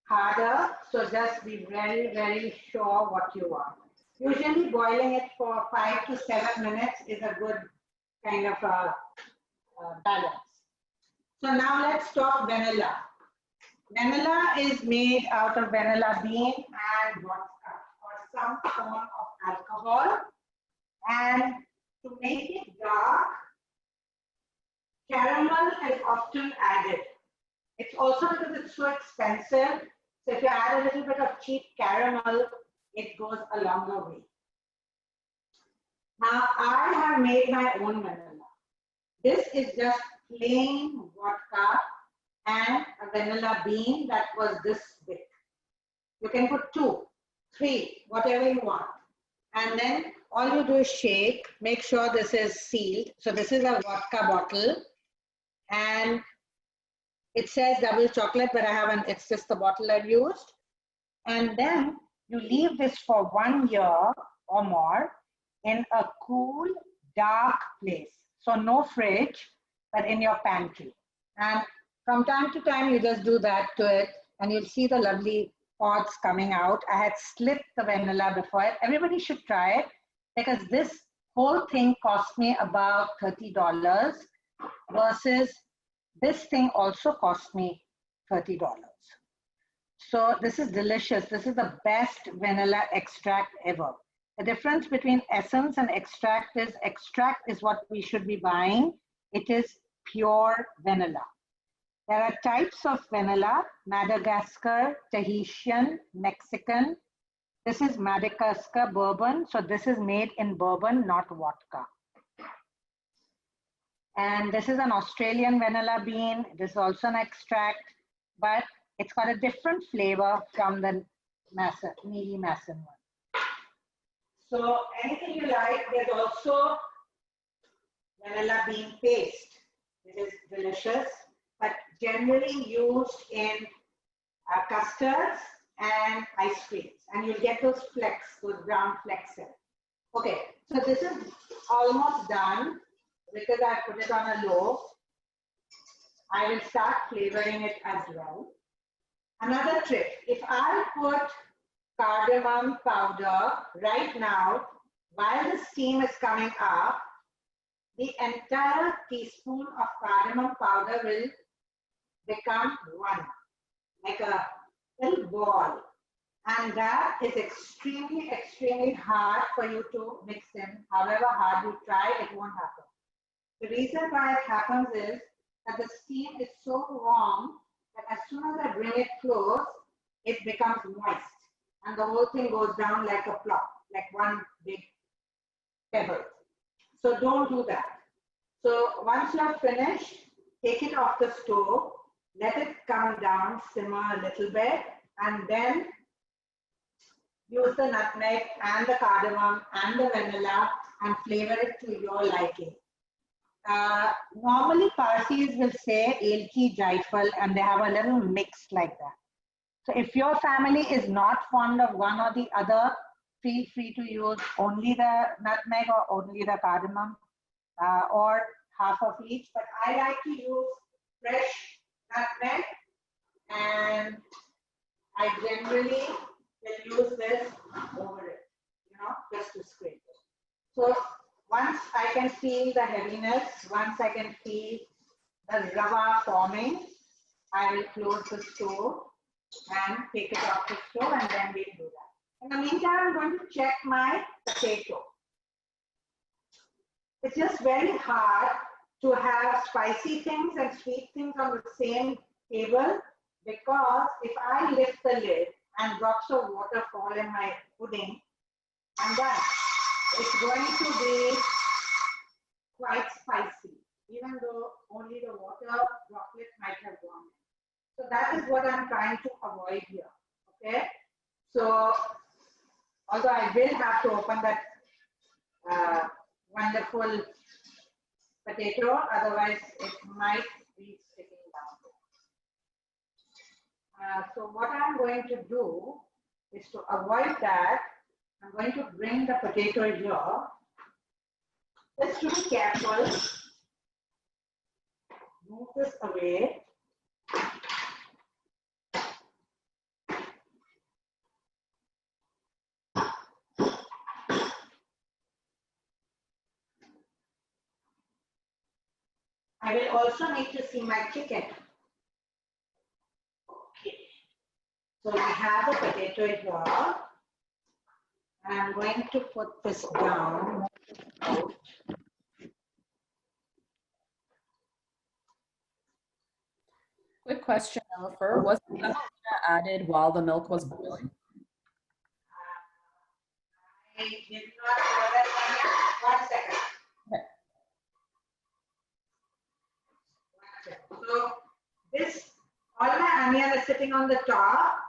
harder, so just be very, very sure what you want. Usually boiling it for 5 to 7 minutes is a good kind of a balance. So now let's talk vanilla. Vanilla is made out of vanilla bean and vodka or some form of alcohol. And to make it dark, caramel is often added. It's also because it's so expensive. So if you add a little bit of cheap caramel, it goes a longer way. Now I have made my own vanilla. This is just plain vodka and a vanilla bean that was this big. You can put 2, 3, whatever you want. And then all you do is shake, make sure this is sealed. So this is a vodka bottle and it says double chocolate, but I haven't, it's just the bottle I've used. And then you leave this for 1 year or more in a cool, dark place. So no fridge, but in your pantry. And from time to time, you just do that to it and you'll see the lovely pods coming out. I had slipped the vanilla before it. Everybody should try it because this whole thing cost me about $30. versus this thing also cost me $30. So this is delicious. This is the best vanilla extract ever. The difference between essence and extract is what we should be buying. It is pure vanilla. There are types of vanilla: Madagascar, Tahitian, Mexican. This is Madagascar bourbon. So this is made in bourbon, not vodka. And this is an Australian vanilla bean. This is also an extract, but it's got a different flavor from the Neely Masson one. So anything you like, there's also vanilla bean paste. It is delicious, but generally used in custards and ice creams. And you'll get those flecks, those brown flecks in. Okay, so this is almost done because I put it on a low. I will start flavoring it as well. Another trick, if I put cardamom powder right now, while the steam is coming up, the entire teaspoon of cardamom powder will become one, like a little ball. And that is extremely, extremely hard for you to mix in. However hard you try, it won't happen. The reason why it happens is that the steam is so warm that as soon as I bring it close, it becomes moist. And the whole thing goes down like a plop, like one big pebble. So don't do that. So once you're finished, take it off the stove, let it come down, simmer a little bit, and then use the nutmeg and the cardamom and the vanilla and flavor it to your liking. Normally Parsis will say elki jaifal, and they have a little mix like that. So if your family is not fond of one or the other, feel free to use only the nutmeg or only the cardamom or half of each. But I like to use fresh nutmeg, and I generally will use this over it, just to scrape it. So once I can feel the heaviness, once I can feel the rava forming, I will close the stove and take it off the stove, and then we'll do that. In the meantime, I'm going to check my potato. It's just very hard to have spicy things and sweet things on the same table, because if I lift the lid and drops of water fall in my pudding, I'm done. It's going to be quite spicy, even though only the water droplet might have gone in. So that is what I'm trying to avoid here, okay? So, although I will have to open that wonderful potato, otherwise it might be sticking down. So what I'm going to do is, to avoid that, I'm going to bring the potato here. Just to be careful, move this away. I will also need to see my chicken. Okay. So we have the potato here. I'm going to put this down. Quick question, Niloufer. Was the semolina added while the milk was boiling? I did not know that. 1 second. Okay. 1 second. So this, all my onion is sitting on the top.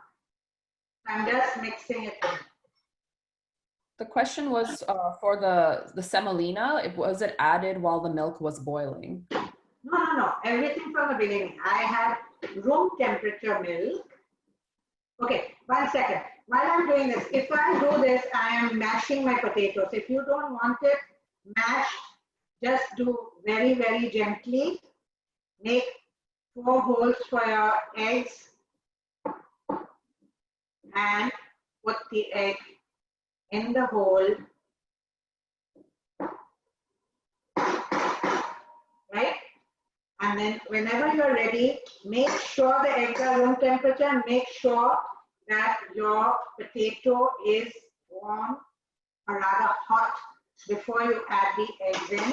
I'm just mixing it in. The question was for the semolina. Was it added while the milk was boiling? No. Everything from the beginning. I had room temperature milk. Okay, 1 second. While I'm doing this, if I do this, I am mashing my potatoes. If you don't want it mashed, just do very, very gently. Make 4 holes for your eggs and put the egg in the hole. Right? And then whenever you're ready, make sure the eggs are room temperature and make sure that your potato is warm or rather hot before you add the eggs in.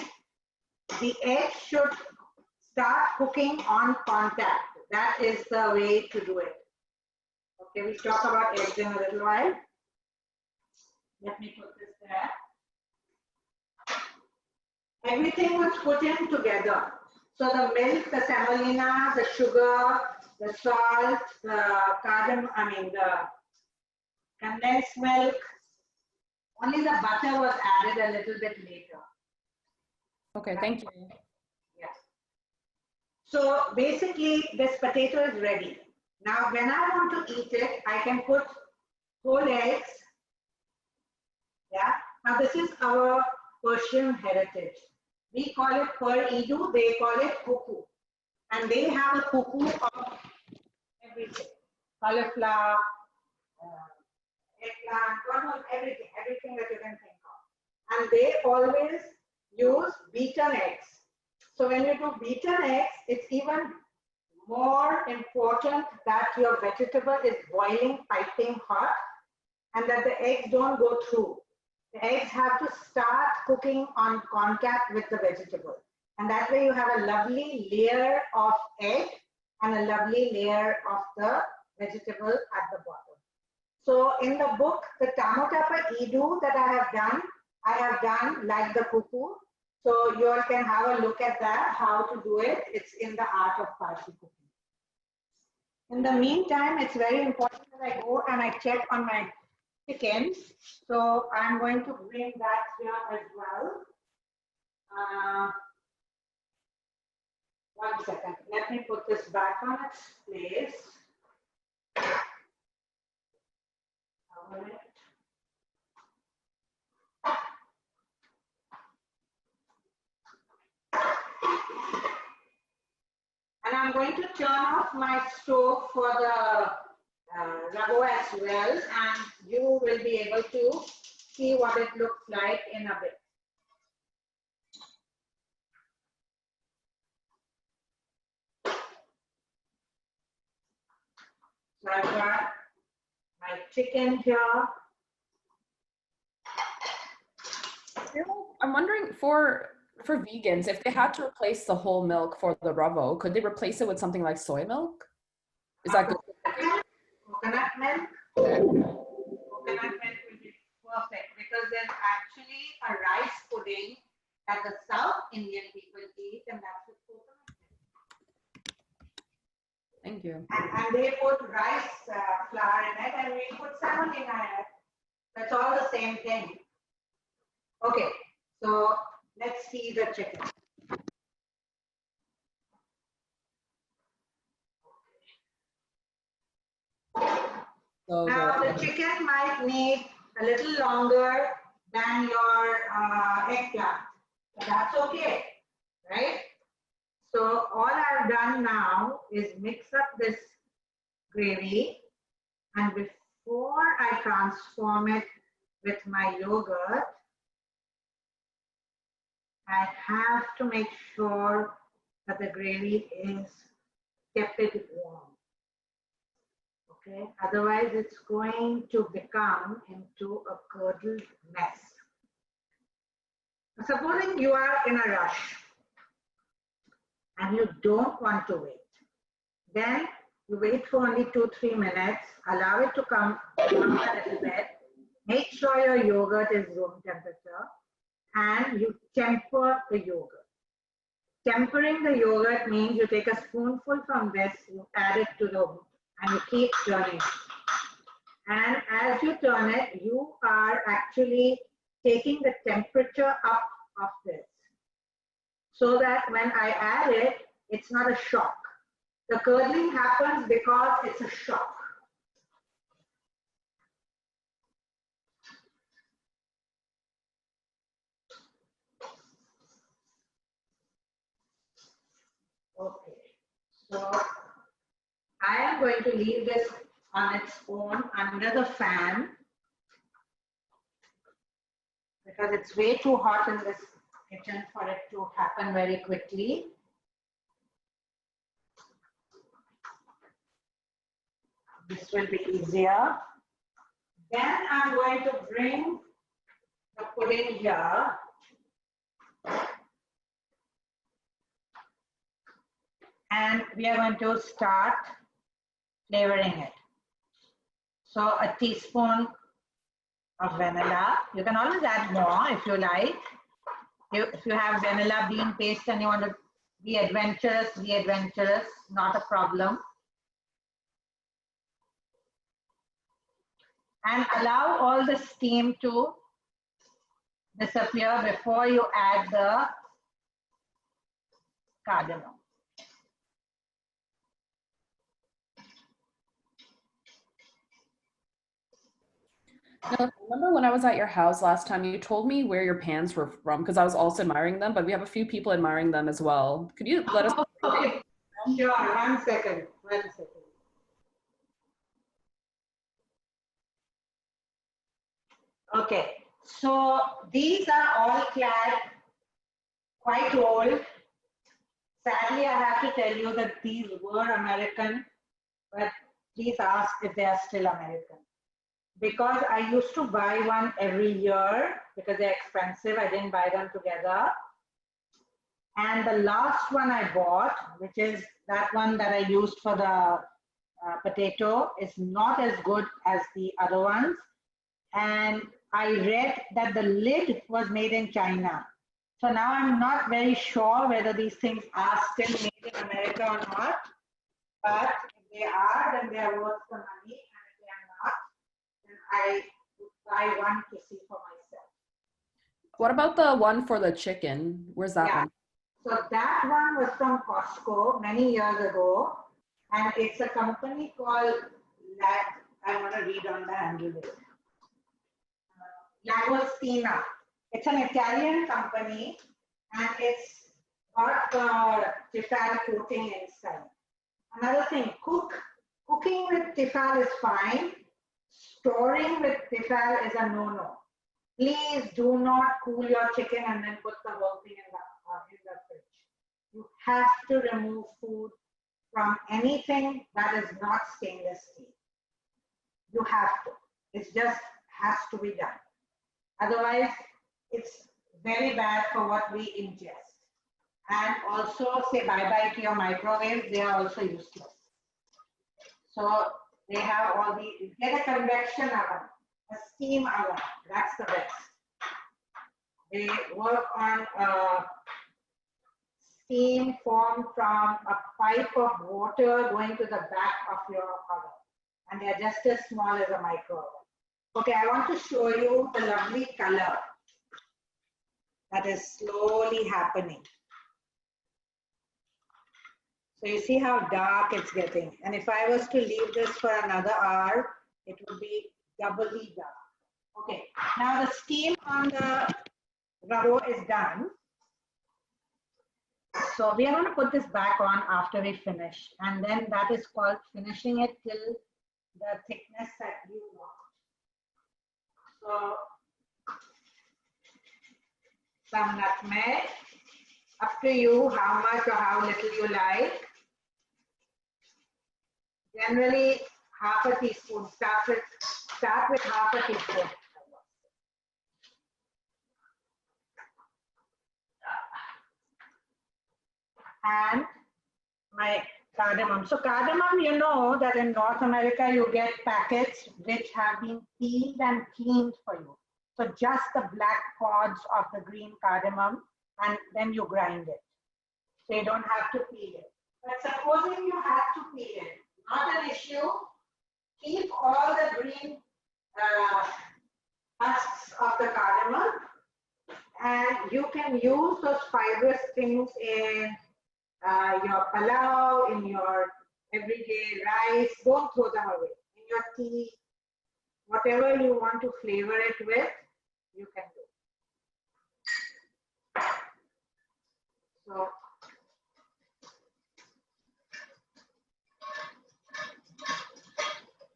The eggs should start cooking on contact. That is the way to do it. Okay, we'll talk about eggs in a little while. Let me put this there. Everything was put in together. So the milk, the semolina, the sugar, the salt, the cardamom, the condensed milk, only the butter was added a little bit later. Okay, thank you. Yeah. So basically this potato is ready. Now when I want to eat it, I can put whole eggs. Yeah. Now this is our Persian heritage. We call it per edu, they call it cuckoo. And they have a cuckoo of everything. Cauliflower, eggplant, everything that you can think of. And they always use beaten eggs. So when you do beaten eggs, it's even more important that your vegetable is boiling, piping hot, and that the eggs don't go through. The eggs have to start cooking on contact with the vegetable. And that way you have a lovely layer of egg and a lovely layer of the vegetable at the bottom. So in the book, the Tamotapa Edu that I have done like the cuckoo. So you all can have a look at that, how to do it. It's in the art of Parsi cooking. In the meantime, it's very important that I go and I check on my chickens. So I'm going to bring that here as well. One second. Let me put this back on its place. Cover it. And I'm going to turn off my stove for the rabo as well, and you will be able to see what it looks like in a bit. So I've got my chicken here. I'm wondering for vegans, if they had to replace the whole milk for the ravo, could they replace it with something like soy milk? Is that good? Coconut milk. Coconut milk will be perfect because there's actually a rice pudding that the South Indian people eat, and that's with coconut milk. Thank you. And they put rice flour in it, and we put semolina in it. That's all the same thing. Okay, so let's see the chicken. So Now the chicken might need a little longer than your eggplant, but that's okay, right? So all I've done now is mix up this gravy, and before I transform it with my yogurt, I have to make sure that the gravy is tepid warm. Okay, otherwise it's going to become into a curdled mess. Supposing you are in a rush and you don't want to wait, then you wait for only 2-3 minutes, allow it to come down a little bit, make sure your yogurt is room temperature, and you temper the yogurt. Tempering the yogurt means you take a spoonful from this, you add it to the, and you keep turning. And as you turn it, you are actually taking the temperature up of this, so that when I add it, it's not a shock. The curdling happens because it's a shock. Okay, so I am going to leave this on its own under the fan because it's way too hot in this kitchen for it to happen very quickly. This will be easier. Then I'm going to bring the pudding here. And we are going to start flavoring it. So a teaspoon of vanilla. You can always add more if you like. If you have vanilla bean paste and you want to be adventurous, not a problem. And allow all the steam to disappear before you add the cardamom. Now, remember when I was at your house last time, you told me where your pans were from because I was also admiring them, but we have a few people admiring them as well. Could you let us know? Okay. Sure, 1 second. 1 second. Okay, so these are all clad, quite old. Sadly, I have to tell you that these were American, but please ask if they are still American. Because I used to buy one every year because they're expensive. I didn't buy them together. And the last one I bought, which is that one that I used for the potato, is not as good as the other ones. And I read that the lid was made in China. So now I'm not very sure whether these things are still made in America or not. But if they are, then they are worth the money. And if they are not, then I would buy one to see for myself. What about the one for the chicken? Where's that one? So that one was from Costco many years ago. And it's a company called, I want to read on the handle there. Lagostina. It's an Italian company and it's got the Tefal coating inside. Another thing, cooking with Tefal is fine. Storing with Tefal is a no-no. Please do not cool your chicken and then put the whole thing in the fridge. You have to remove food from anything that is not stainless steel. You have to. It just has to be done. Otherwise, it's very bad for what we ingest. And also say bye-bye to your microwaves. They are also useless. So they have all the, get a convection oven, a steam oven. That's the best. They work on steam formed from a pipe of water going to the back of your oven. And they're just as small as a micro oven. Okay, I want to show you the lovely color that is slowly happening. So you see how dark it's getting. And if I was to leave this for another hour, it would be doubly dark. Okay, now the steam on the rubber is done. So we are going to put this back on after we finish. And then that is called finishing it till the thickness that you want. So some nutmeg, up to you how much or how little you like. Generally half a teaspoon, start with half a teaspoon. And my cardamom. So cardamom, you know that in North America, you get packets which have been peeled and cleaned for you. So just the black pods of the green cardamom, and then you grind it. So you don't have to peel it. But supposing you have to peel it, not an issue. Keep all the green husks of the cardamom, and you can use those fibrous things in your palau, in your everyday rice. Don't throw them away. In your tea, whatever you want to flavor it with, you can do. So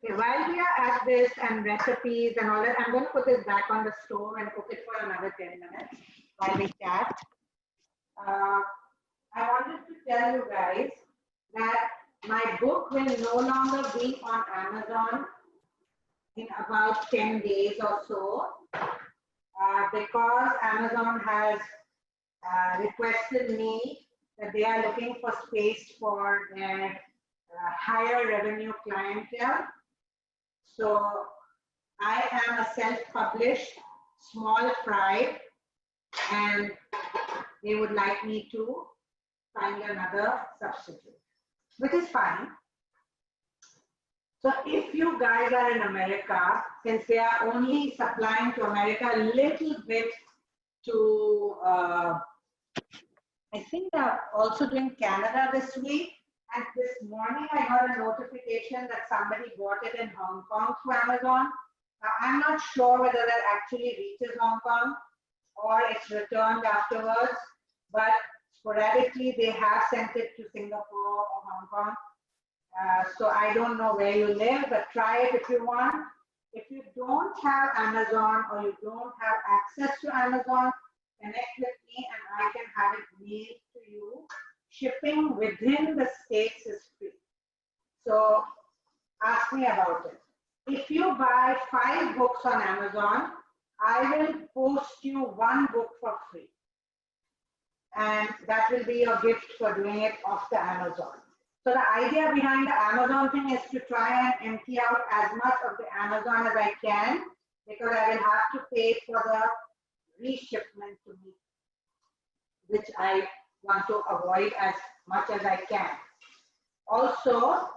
okay, while we are at this and recipes and all that, I'm going to put this back on the stove and cook it for another 10 minutes while we chat. I wanted to tell you guys that my book will no longer be on Amazon in about 10 days or so, because Amazon has requested me that they are looking for space for their higher revenue clientele. So I am a self-published small fry, and they would like me to find another substitute, which is fine. So if you guys are in America, since they are only supplying to America a little bit to, I think they're also doing Canada this week. And this morning I got a notification that somebody bought it in Hong Kong through Amazon. Now I'm not sure whether that actually reaches Hong Kong or it's returned afterwards, but sporadically they have sent it to Singapore or Hong Kong. So I don't know where you live, but try it if you want. If you don't have Amazon or you don't have access to Amazon, connect with me and I can have it mailed to you. Shipping within the states is free. So ask me about it. If you buy 5 books on Amazon, I will post you 1 book for free. And that will be your gift for doing it off the Amazon. So the idea behind the Amazon thing is to try and empty out as much of the Amazon as I can, because I will have to pay for the reshipment to me, which I want to avoid as much as I can. Also,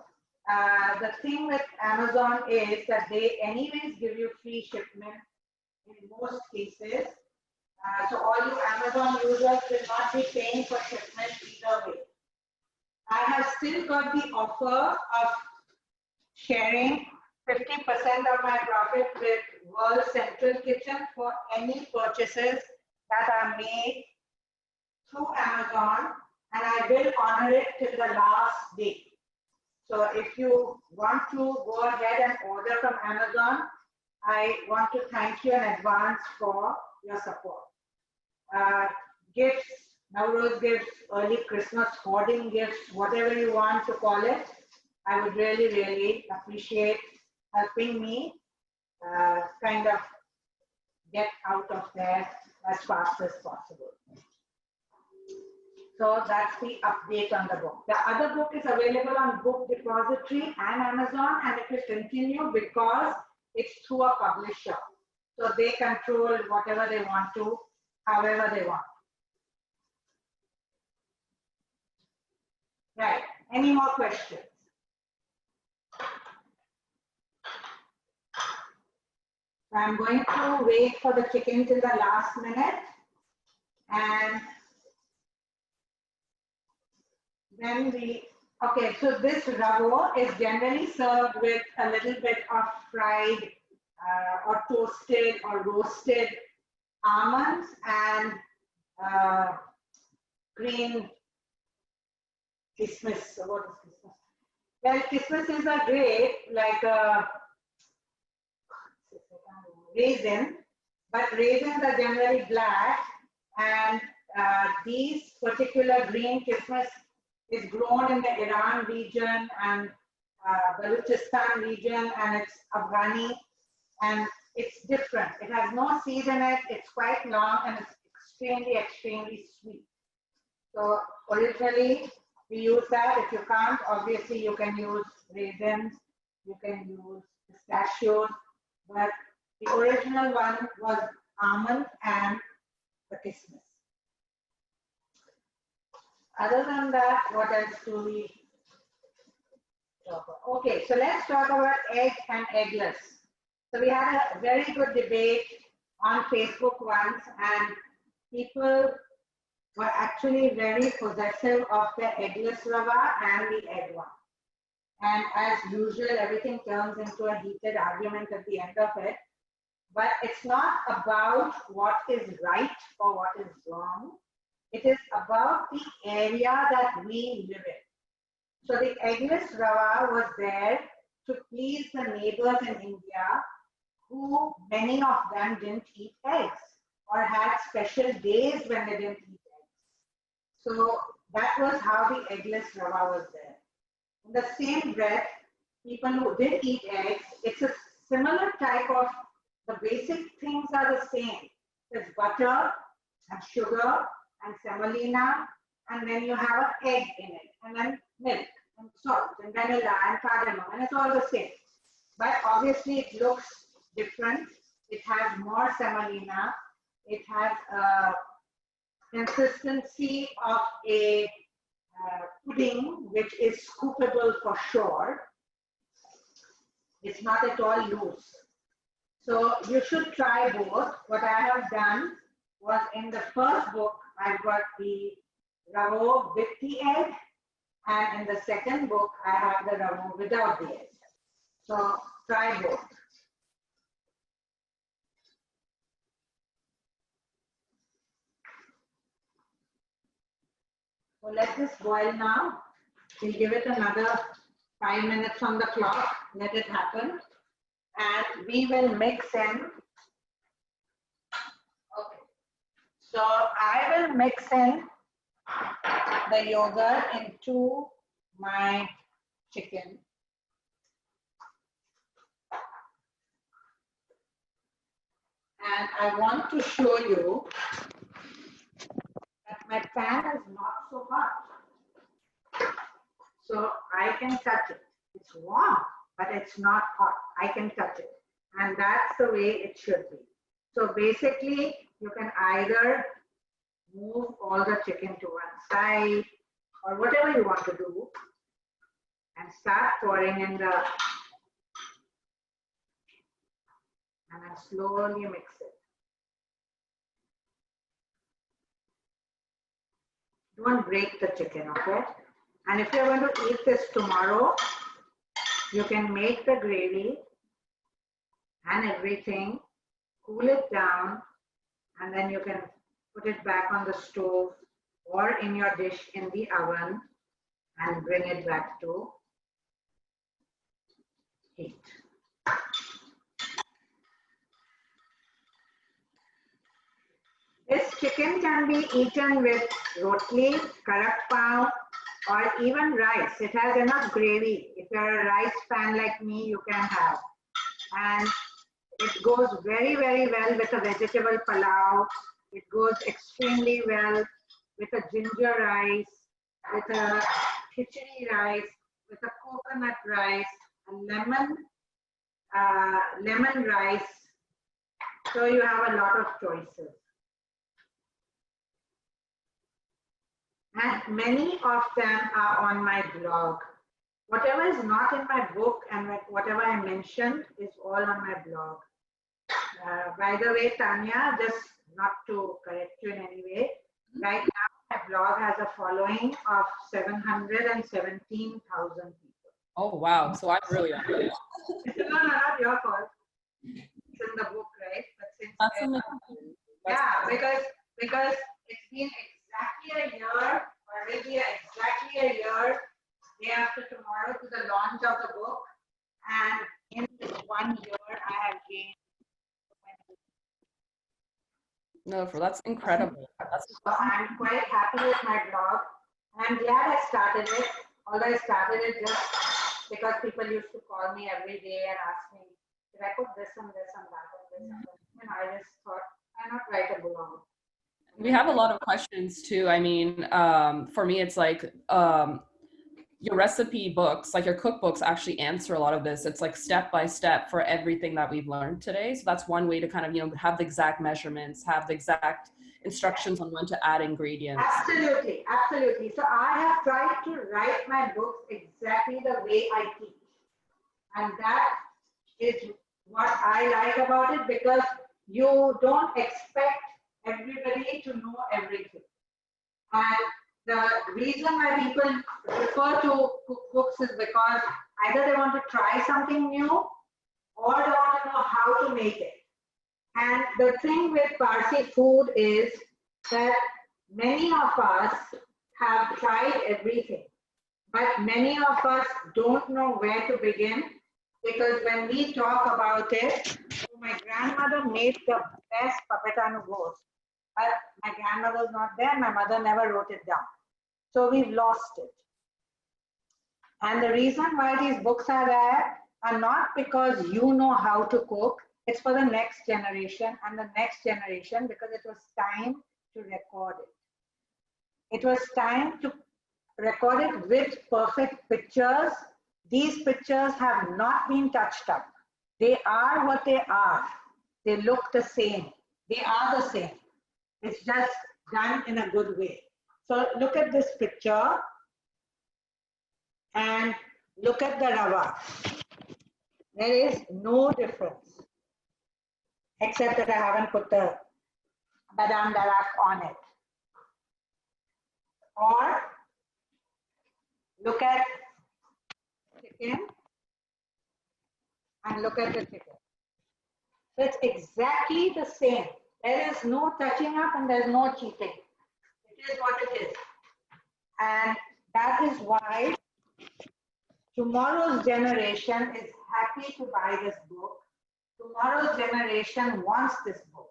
the thing with Amazon is that they anyways give you free shipment in most cases. So all you Amazon users will not be paying for shipment either way. I have still got the offer of sharing 50% of my profit with World Central Kitchen for any purchases that are made through Amazon, and I will honor it till the last day. So if you want to go ahead and order from Amazon, I want to thank you in advance for your support. Gifts, Nowruz gifts, early Christmas hoarding gifts, whatever you want to call it, I would really, really appreciate helping me kind of get out of there as fast as possible. So that's the update on the book. The other book is available on Book Depository and Amazon, and it will continue because it's through a publisher. So they control whatever they want to, however they want. Right, any more questions? So I'm going to wait for the chicken till the last minute, and then okay, so this ravo is generally served with a little bit of fried or toasted or roasted almonds and green kismis. So what is kismis? Well, kismis is a grape, like a raisin, but raisins are generally black, and these particular green kismis is grown in the Iran region and Balochistan region, and it's Afghani, and it's different. It has no seed in it, it's quite long, and it's extremely, extremely sweet. So originally, we use that. If you can't, obviously you can use raisins, you can use pistachios, but the original one was almond and the kismis. Other than that, what else do we talk about? Okay, so let's talk about egg and eggless. So we had a very good debate on Facebook once, and people were actually very possessive of the eggless rava and the egg one. And as usual, everything turns into a heated argument at the end of it. But it's not about what is right or what is wrong. It is about the area that we live in. So the eggless rava was there to please the neighbors in India, who many of them didn't eat eggs or had special days when they didn't eat eggs. So that was how the eggless rava was there. In the same breath, people who did eat eggs, it's a similar type of, the basic things are the same. There's butter and sugar and semolina, and then you have an egg in it, and then milk and salt and vanilla and cardamom, and it's all the same. But obviously it looks different. It has more semolina. It has a consistency of a pudding, which is scoopable for sure. It's not at all loose. So you should try both. What I have done was, in the first book, I've got the ravo with the egg, and in the second book, I have the ravo without the egg. So try both. So let this boil now. We'll give it another 5 minutes on the clock. Let it happen. And we will mix in. Okay. So I will mix in the yogurt into my chicken. And I want to show you that my pan is not so hot. So I can touch it. It's warm, but it's not hot. I can touch it. And that's the way it should be. So basically, you can either move all the chicken to one side or whatever you want to do and start pouring in the, and then slowly mix it. Don't break the chicken, okay? And if you're going to eat this tomorrow, you can make the gravy and everything, cool it down, and then you can put it back on the stove or in your dish in the oven and bring it back to heat. This chicken can be eaten with rotli, karak pao, or even rice. It has enough gravy. If you're a rice fan like me, you can have. And it goes very, very well with a vegetable palau. It goes extremely well with a ginger rice, with a khichdi rice, with a coconut rice, a lemon rice. So you have a lot of choices. And many of them are on my blog. Whatever is not in my book and whatever I mentioned is all on my blog. By the way, Tanya, just not to correct you in any way, right now my blog has a following of 717,000 people. Oh, wow. So I'm really on it. No, not your fault. It's in the book, right? But since That's amazing. yeah, because it's been exactly a year, or will be exactly a year, day after tomorrow, to the launch of the book. And in this 1 year, I have gained. Niloufer, that's incredible. So I'm quite happy with my blog. I'm glad I started it. Although I started it just because people used to call me every day and ask me, did I put this and this and that and this and this? And I just thought, why not write a blog? We have a lot of questions too. I mean, for me, it's like your recipe books, like your cookbooks, actually answer a lot of this. It's like step by step for everything that we've learned today. So that's one way to kind of, you know, have the exact measurements, have the exact instructions on when to add ingredients. Absolutely, absolutely. So I have tried to write my books exactly the way I teach. And that is what I like about it, because you don't expect everybody to know everything. And the reason why people refer to cookbooks is because either they want to try something new or they want to know how to make it. And the thing with Parsi food is that many of us have tried everything, but many of us don't know where to begin, because when we talk about it, my grandmother made the best papetanu ghost, but my grandmother was not there, my mother never wrote it down. So we've lost it. And the reason why these books are there are not because you know how to cook. It's for the next generation and the next generation, because it was time to record it. It was time to record it with perfect pictures. These pictures have not been touched up. They are what they are. They look the same. They are the same. It's just done in a good way. So look at this picture and look at the rava. There is no difference, except that I haven't put the badam darak on it. Or look at chicken and look at the chicken. So it's exactly the same. There is no touching up and there's no cheating. It is what it is. And that is why tomorrow's generation is happy to buy this book. Tomorrow's generation wants this book.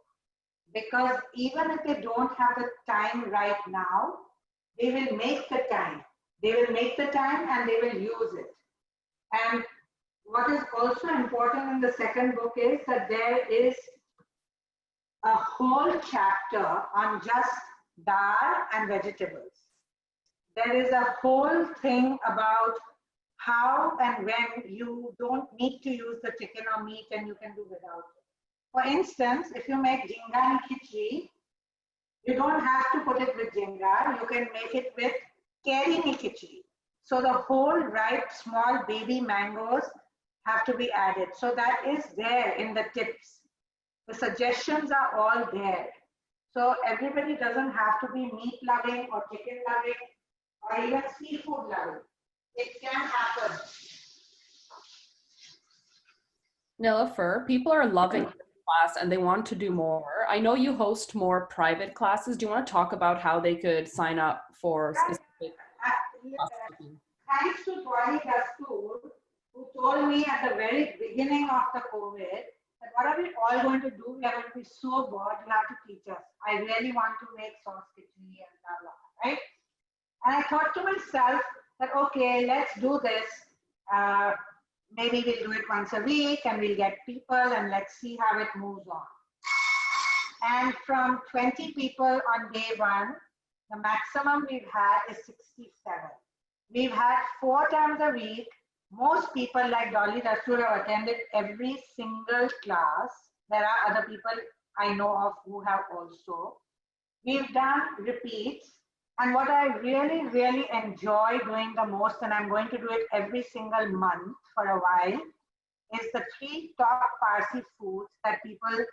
Because even if they don't have the time right now, they will make the time. They will make the time and they will use it. And what is also important in the second book is that there is a whole chapter on just dal and vegetables. There is a whole thing about how and when you don't need to use the chicken or meat and you can do without it. For instance, if you make jingani khichdi, you don't have to put it with jinga. You can make it with kerini khichdi. So the whole ripe small baby mangoes have to be added. So that is there in the tips. The suggestions are all there. So everybody doesn't have to be meat loving or chicken loving or even seafood loving. It can happen. Niloufer, people are loving this class and they want to do more. I know you host more private classes. Do you want to talk about how they could sign up for specific classes? Thanks to Twali Dastoor, who told me at the very beginning of the COVID that what are we all going to do? We are going to be so bored, you have to teach us. I really want to make sauce khichdi and blah, blah, right? And I thought to myself that, okay, let's do this. Maybe we'll do it once a week and we'll get people and let's see how it moves on. And from 20 people on day one, the maximum we've had is 67. We've had 4 times a week. Most people like Dolly Dastoor have attended every single class. There are other people I know of who have also. We've done repeats. And what I really, really enjoy doing the most, and I'm going to do it every single month for a while, is the 3 top Parsi foods that people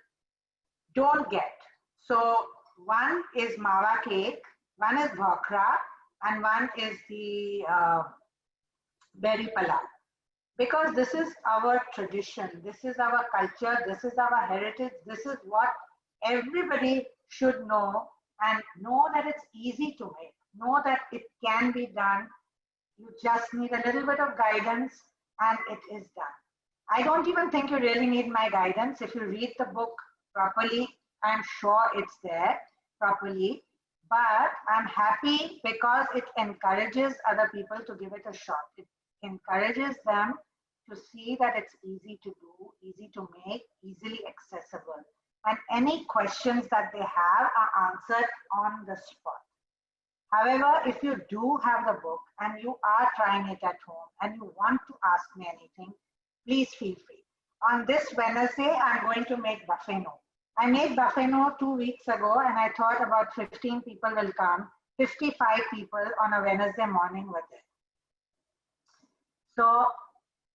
don't get. So one is mawa cake, one is bhokra, and one is the berry palav. Because this is our tradition, this is our culture, this is our heritage, this is what everybody should know, and know that it's easy to make, know that it can be done. You just need a little bit of guidance and it is done. I don't even think you really need my guidance. If you read the book properly, I'm sure it's there properly. But I'm happy because it encourages other people to give it a shot. It encourages them to see that it's easy to do, easy to make, easily accessible. And any questions that they have are answered on the spot. However, if you do have the book and you are trying it at home and you want to ask me anything, please feel free. On this Wednesday, I'm going to make buffet. I made buffet 2 weeks ago and I thought about 15 people will come. 55 people on a Wednesday morning were there. So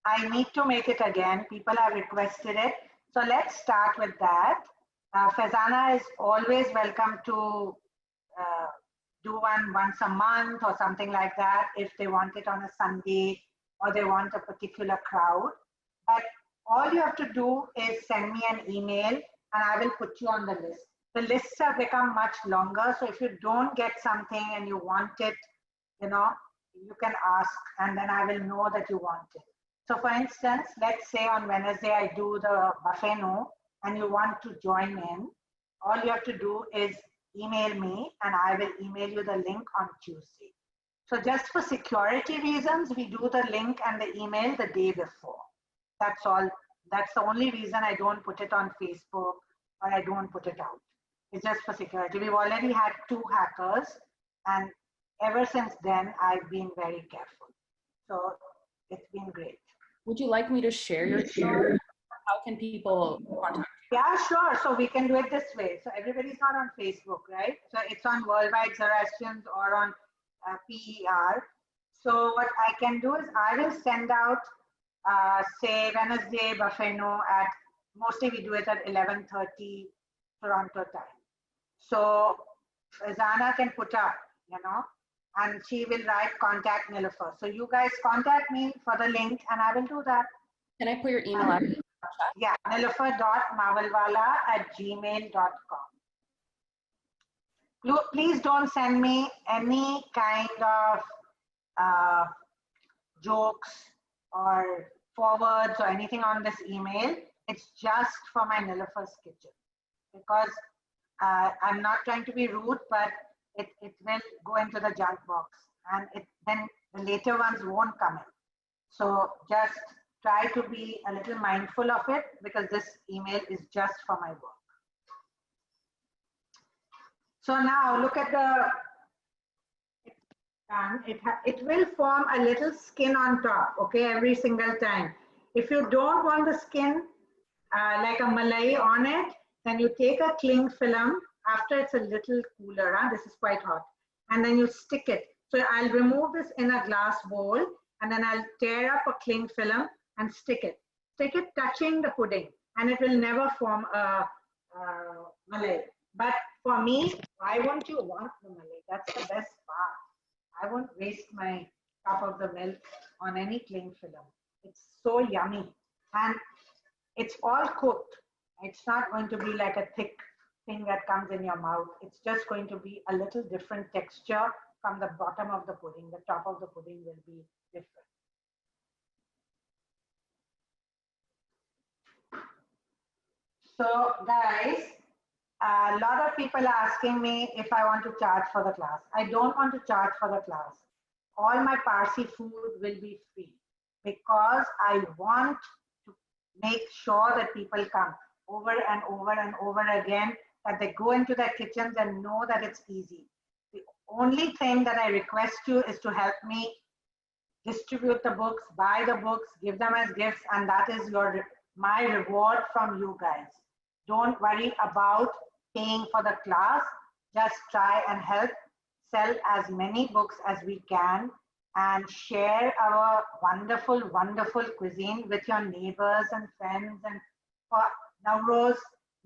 I need to make it again. People have requested it. So let's start with that. FEZANA is always welcome to do one once a month or something like that if they want it on a Sunday or they want a particular crowd. But all you have to do is send me an email and I will put you on the list. The lists have become much longer. So if you don't get something and you want it, you can ask and then I will know that you want it. So for instance, let's say on Wednesday I do the buffet and you want to join in. All you have to do is email me and I will email you the link on Tuesday. So just for security reasons, we do the link and the email the day before. That's all. That's the only reason I don't put it on Facebook or I don't put it out. It's just for security. We've already had 2 hackers, and ever since then, I've been very careful. So it's been great. Would you like me to share your email? How can people contact you? Yeah, sure. So we can do it this way. So everybody's not on Facebook, right? So it's on Worldwide Zoroastrians or on PER. So what I can do is I will send out, say, Wednesday buffet at, mostly we do it at 11:30 Toronto time. So FEZANA can put up, and she will write contact Niloufer. So you guys contact me for the link and I will do that. Can I put your email address? Yeah, niloufer.mavalwala@gmail.com. Please don't send me any kind of jokes or forwards or anything on this email. It's just for my Niloufer's Kitchen, because I'm not trying to be rude, but it will go into the junk box, and then the later ones won't come in. So just try to be a little mindful of it, because this email is just for my work. So now look at it will form a little skin on top, okay, every single time. If you don't want the skin like a malai on it, then you take a cling film after it's a little cooler. This is quite hot, and then you stick it. So I'll remove this in a glass bowl, and then I'll tear up a cling film and stick it touching the pudding, and it will never form a malai. But for me, why won't you want the malai? That's the best part. I won't waste my cup of the milk on any cling film. It's so yummy, and it's all cooked. It's not going to be like a thick thing that comes in your mouth. It's just going to be a little different texture from the bottom of the pudding. The top of the pudding will be different. So guys, a lot of people are asking me if I want to charge for the class. I don't want to charge for the class. All my Parsi food will be free, because I want to make sure that people come over and over and over again, that they go into their kitchens and know that it's easy. The only thing that I request you is to help me distribute the books, buy the books, give them as gifts, and that is my reward from you guys. Don't worry about paying for the class. Just try and help sell as many books as we can, and share our wonderful, wonderful cuisine with your neighbors and friends. And for Nowroz,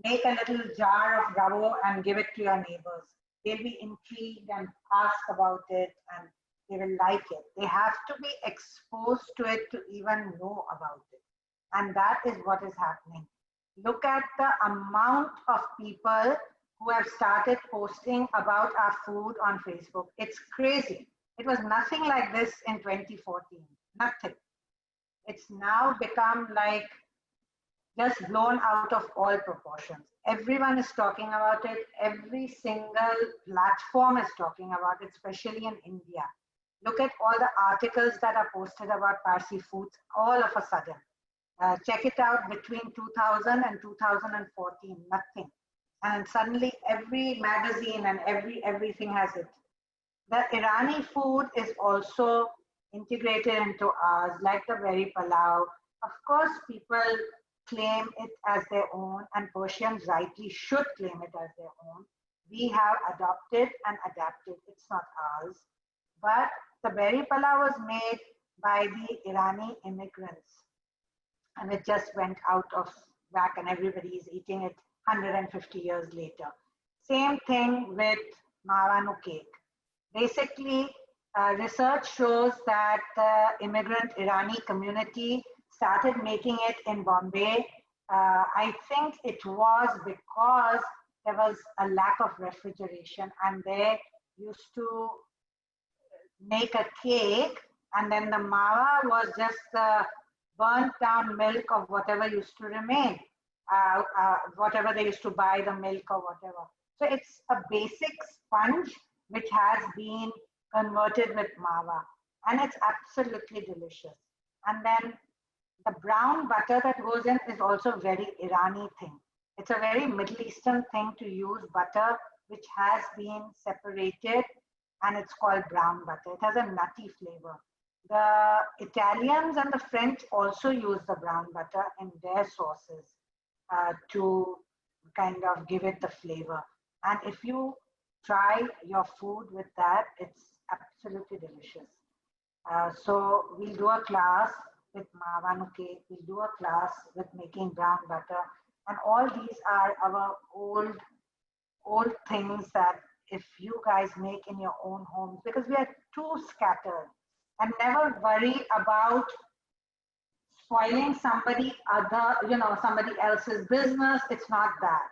make a little jar of ravo and give it to your neighbors. They'll be intrigued and ask about it, and they will like it. They have to be exposed to it to even know about it. And that is what is happening. Look at the amount of people who have started posting about our food on Facebook. It's crazy. It was nothing like this in 2014, nothing. It's now become like just blown out of all proportions. Everyone is talking about it. Every single platform is talking about it, especially in India. Look at all the articles that are posted about Parsi foods all of a sudden. Check it out between 2000 and 2014, nothing. And suddenly every magazine and everything has it. The Irani food is also integrated into ours, like the berry palau. Of course, people claim it as their own, and Persians rightly should claim it as their own. We have adopted and adapted. It's not ours. But the berry palau was made by the Irani immigrants, and it just went out of whack, and everybody is eating it 150 years later. Same thing with mawanu cake. Basically, research shows that the immigrant Irani community started making it in Bombay. I think it was because there was a lack of refrigeration, and they used to make a cake, and then the mawa was just the burnt down milk of whatever used to remain, whatever they used to buy, the milk or whatever. So it's a basic sponge which has been converted with mawa, and it's absolutely delicious. And then the brown butter that goes in is also very Irani thing. It's a very Middle Eastern thing to use butter which has been separated, and it's called brown butter. It has a nutty flavor. The Italians and the French also use the brown butter in their sauces to kind of give it the flavor. And if you try your food with that, it's absolutely delicious. So we'll do a class with Mavanu cake, we'll do a class with making brown butter, and all these are our old things that if you guys make in your own homes, because we are too scattered. And never worry about spoiling somebody else's business. It's not that.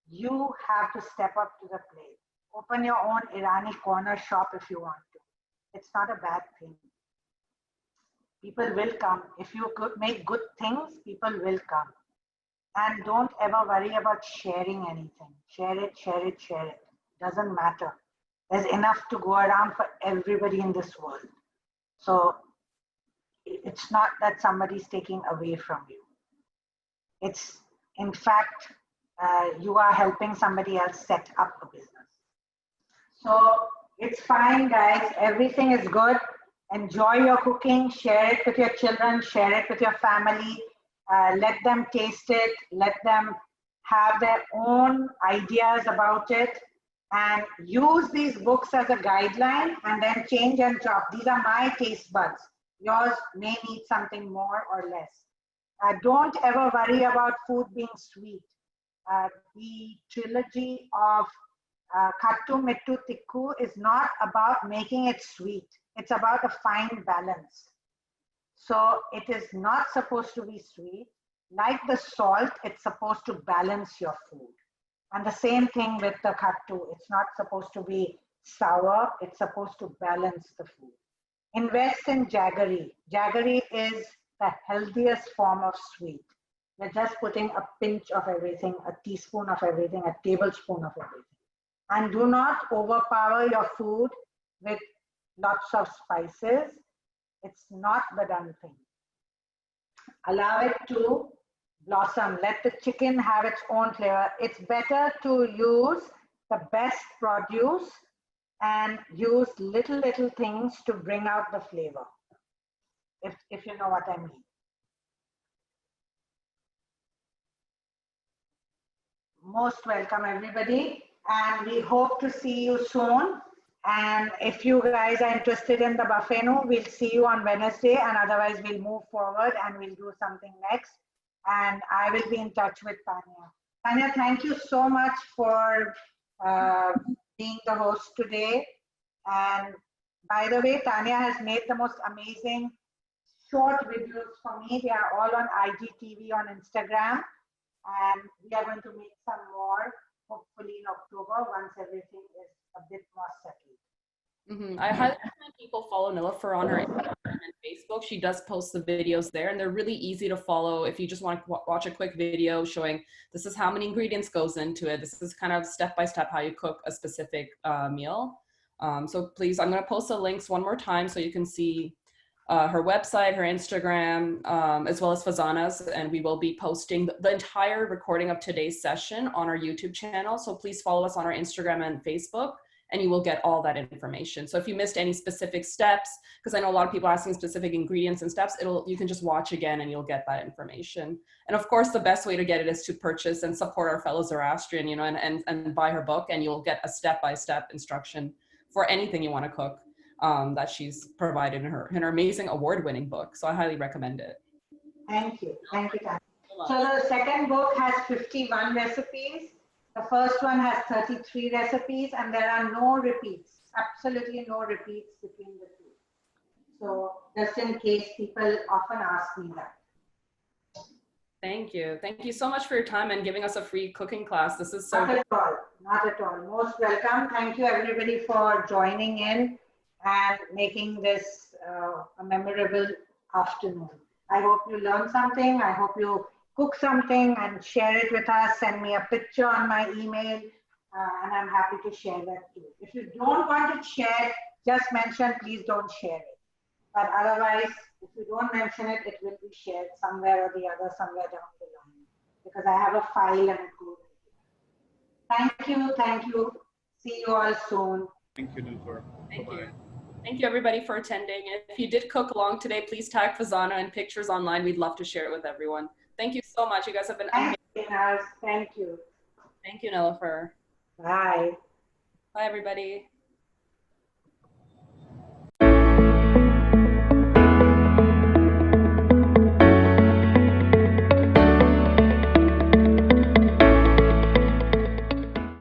You have to step up to the plate. Open your own Irani corner shop if you want to. It's not a bad thing. People will come. If you could make good things, people will come. And don't ever worry about sharing anything. Share it, share it, share it. Doesn't matter. There's enough to go around for everybody in this world. So it's not that somebody's taking away from you. It's, in fact, you are helping somebody else set up a business. So it's fine, guys. Everything is good. Enjoy your cooking. Share it with your children. Share it with your family. Let them taste it. Let them have their own ideas about it. And use these books as a guideline and then change and chop. These are my taste buds. Yours may need something more or less. Don't ever worry about food being sweet. The trilogy of Kattu, Mittu, Tikku is not about making it sweet. It's about a fine balance. So it is not supposed to be sweet. Like the salt, it's supposed to balance your food. And the same thing with the kattu. It's not supposed to be sour. It's supposed to balance the food. Invest in jaggery. Jaggery is the healthiest form of sweet. You're just putting a pinch of everything, a teaspoon of everything, a tablespoon of everything. And do not overpower your food with lots of spices. It's not the done thing. Allow it to blossom. Let the chicken have its own flavor. It's better to use the best produce and use little things to bring out the flavor, if you know what I mean. Most welcome, everybody, and we hope to see you soon. And if you guys are interested in the buffet, we'll see you on Wednesday, and otherwise we'll move forward and we'll do something next. And I will be in touch with Tanya. Tanya, thank you so much for being the host today. And by the way, Tanya has made the most amazing short videos for me. They are all on IGTV on Instagram. And we are going to make some more, hopefully in October, once everything is a bit more settled. I highly recommend people follow Niloufer on her Instagram and Facebook. She does post the videos there, and they're really easy to follow if you just want to watch a quick video showing this is how many ingredients goes into it. This is kind of step-by-step how you cook a specific meal. So please, I'm going to post the links one more time so you can see her website, her Instagram, as well as FEZANA's, and we will be posting the entire recording of today's session on our YouTube channel. So please follow us on our Instagram and Facebook, and you will get all that information. So if you missed any specific steps, because I know a lot of people are asking specific ingredients and steps, you can just watch again and you'll get that information. And of course, the best way to get it is to purchase and support our fellow Zoroastrian, you know, and buy her book, and you'll get a step-by-step instruction for anything you want to cook that she's provided in her amazing award-winning book. So I highly recommend it. Thank you, Tanya. So the second book has 51 recipes. The first one has 33 recipes, and there are no repeats, absolutely no repeats between the two. So just in case, people often ask me that. Thank you. Thank you so much for your time and giving us a free cooking class. This is so Not at all, not at all. Most welcome. Thank you everybody for joining in and making this a memorable afternoon. I hope you learned something. I hope you cook something and share it with us. Send me a picture on my email, and I'm happy to share that too. If you don't want to share just mention, please don't share it. But otherwise, if you don't mention it, it will be shared somewhere or the other, somewhere down the line, because I have a file and it goes. Thank you. Thank you. See you all soon. Thank you, Niloufer. Thank Bye-bye. you. Thank you everybody for attending. If you did cook along today, please tag FEZANA and pictures online. We'd love to share it with everyone. Thank you so much. You guys have been amazing. Thank you. Thank you, Niloufer. Bye. Bye, everybody.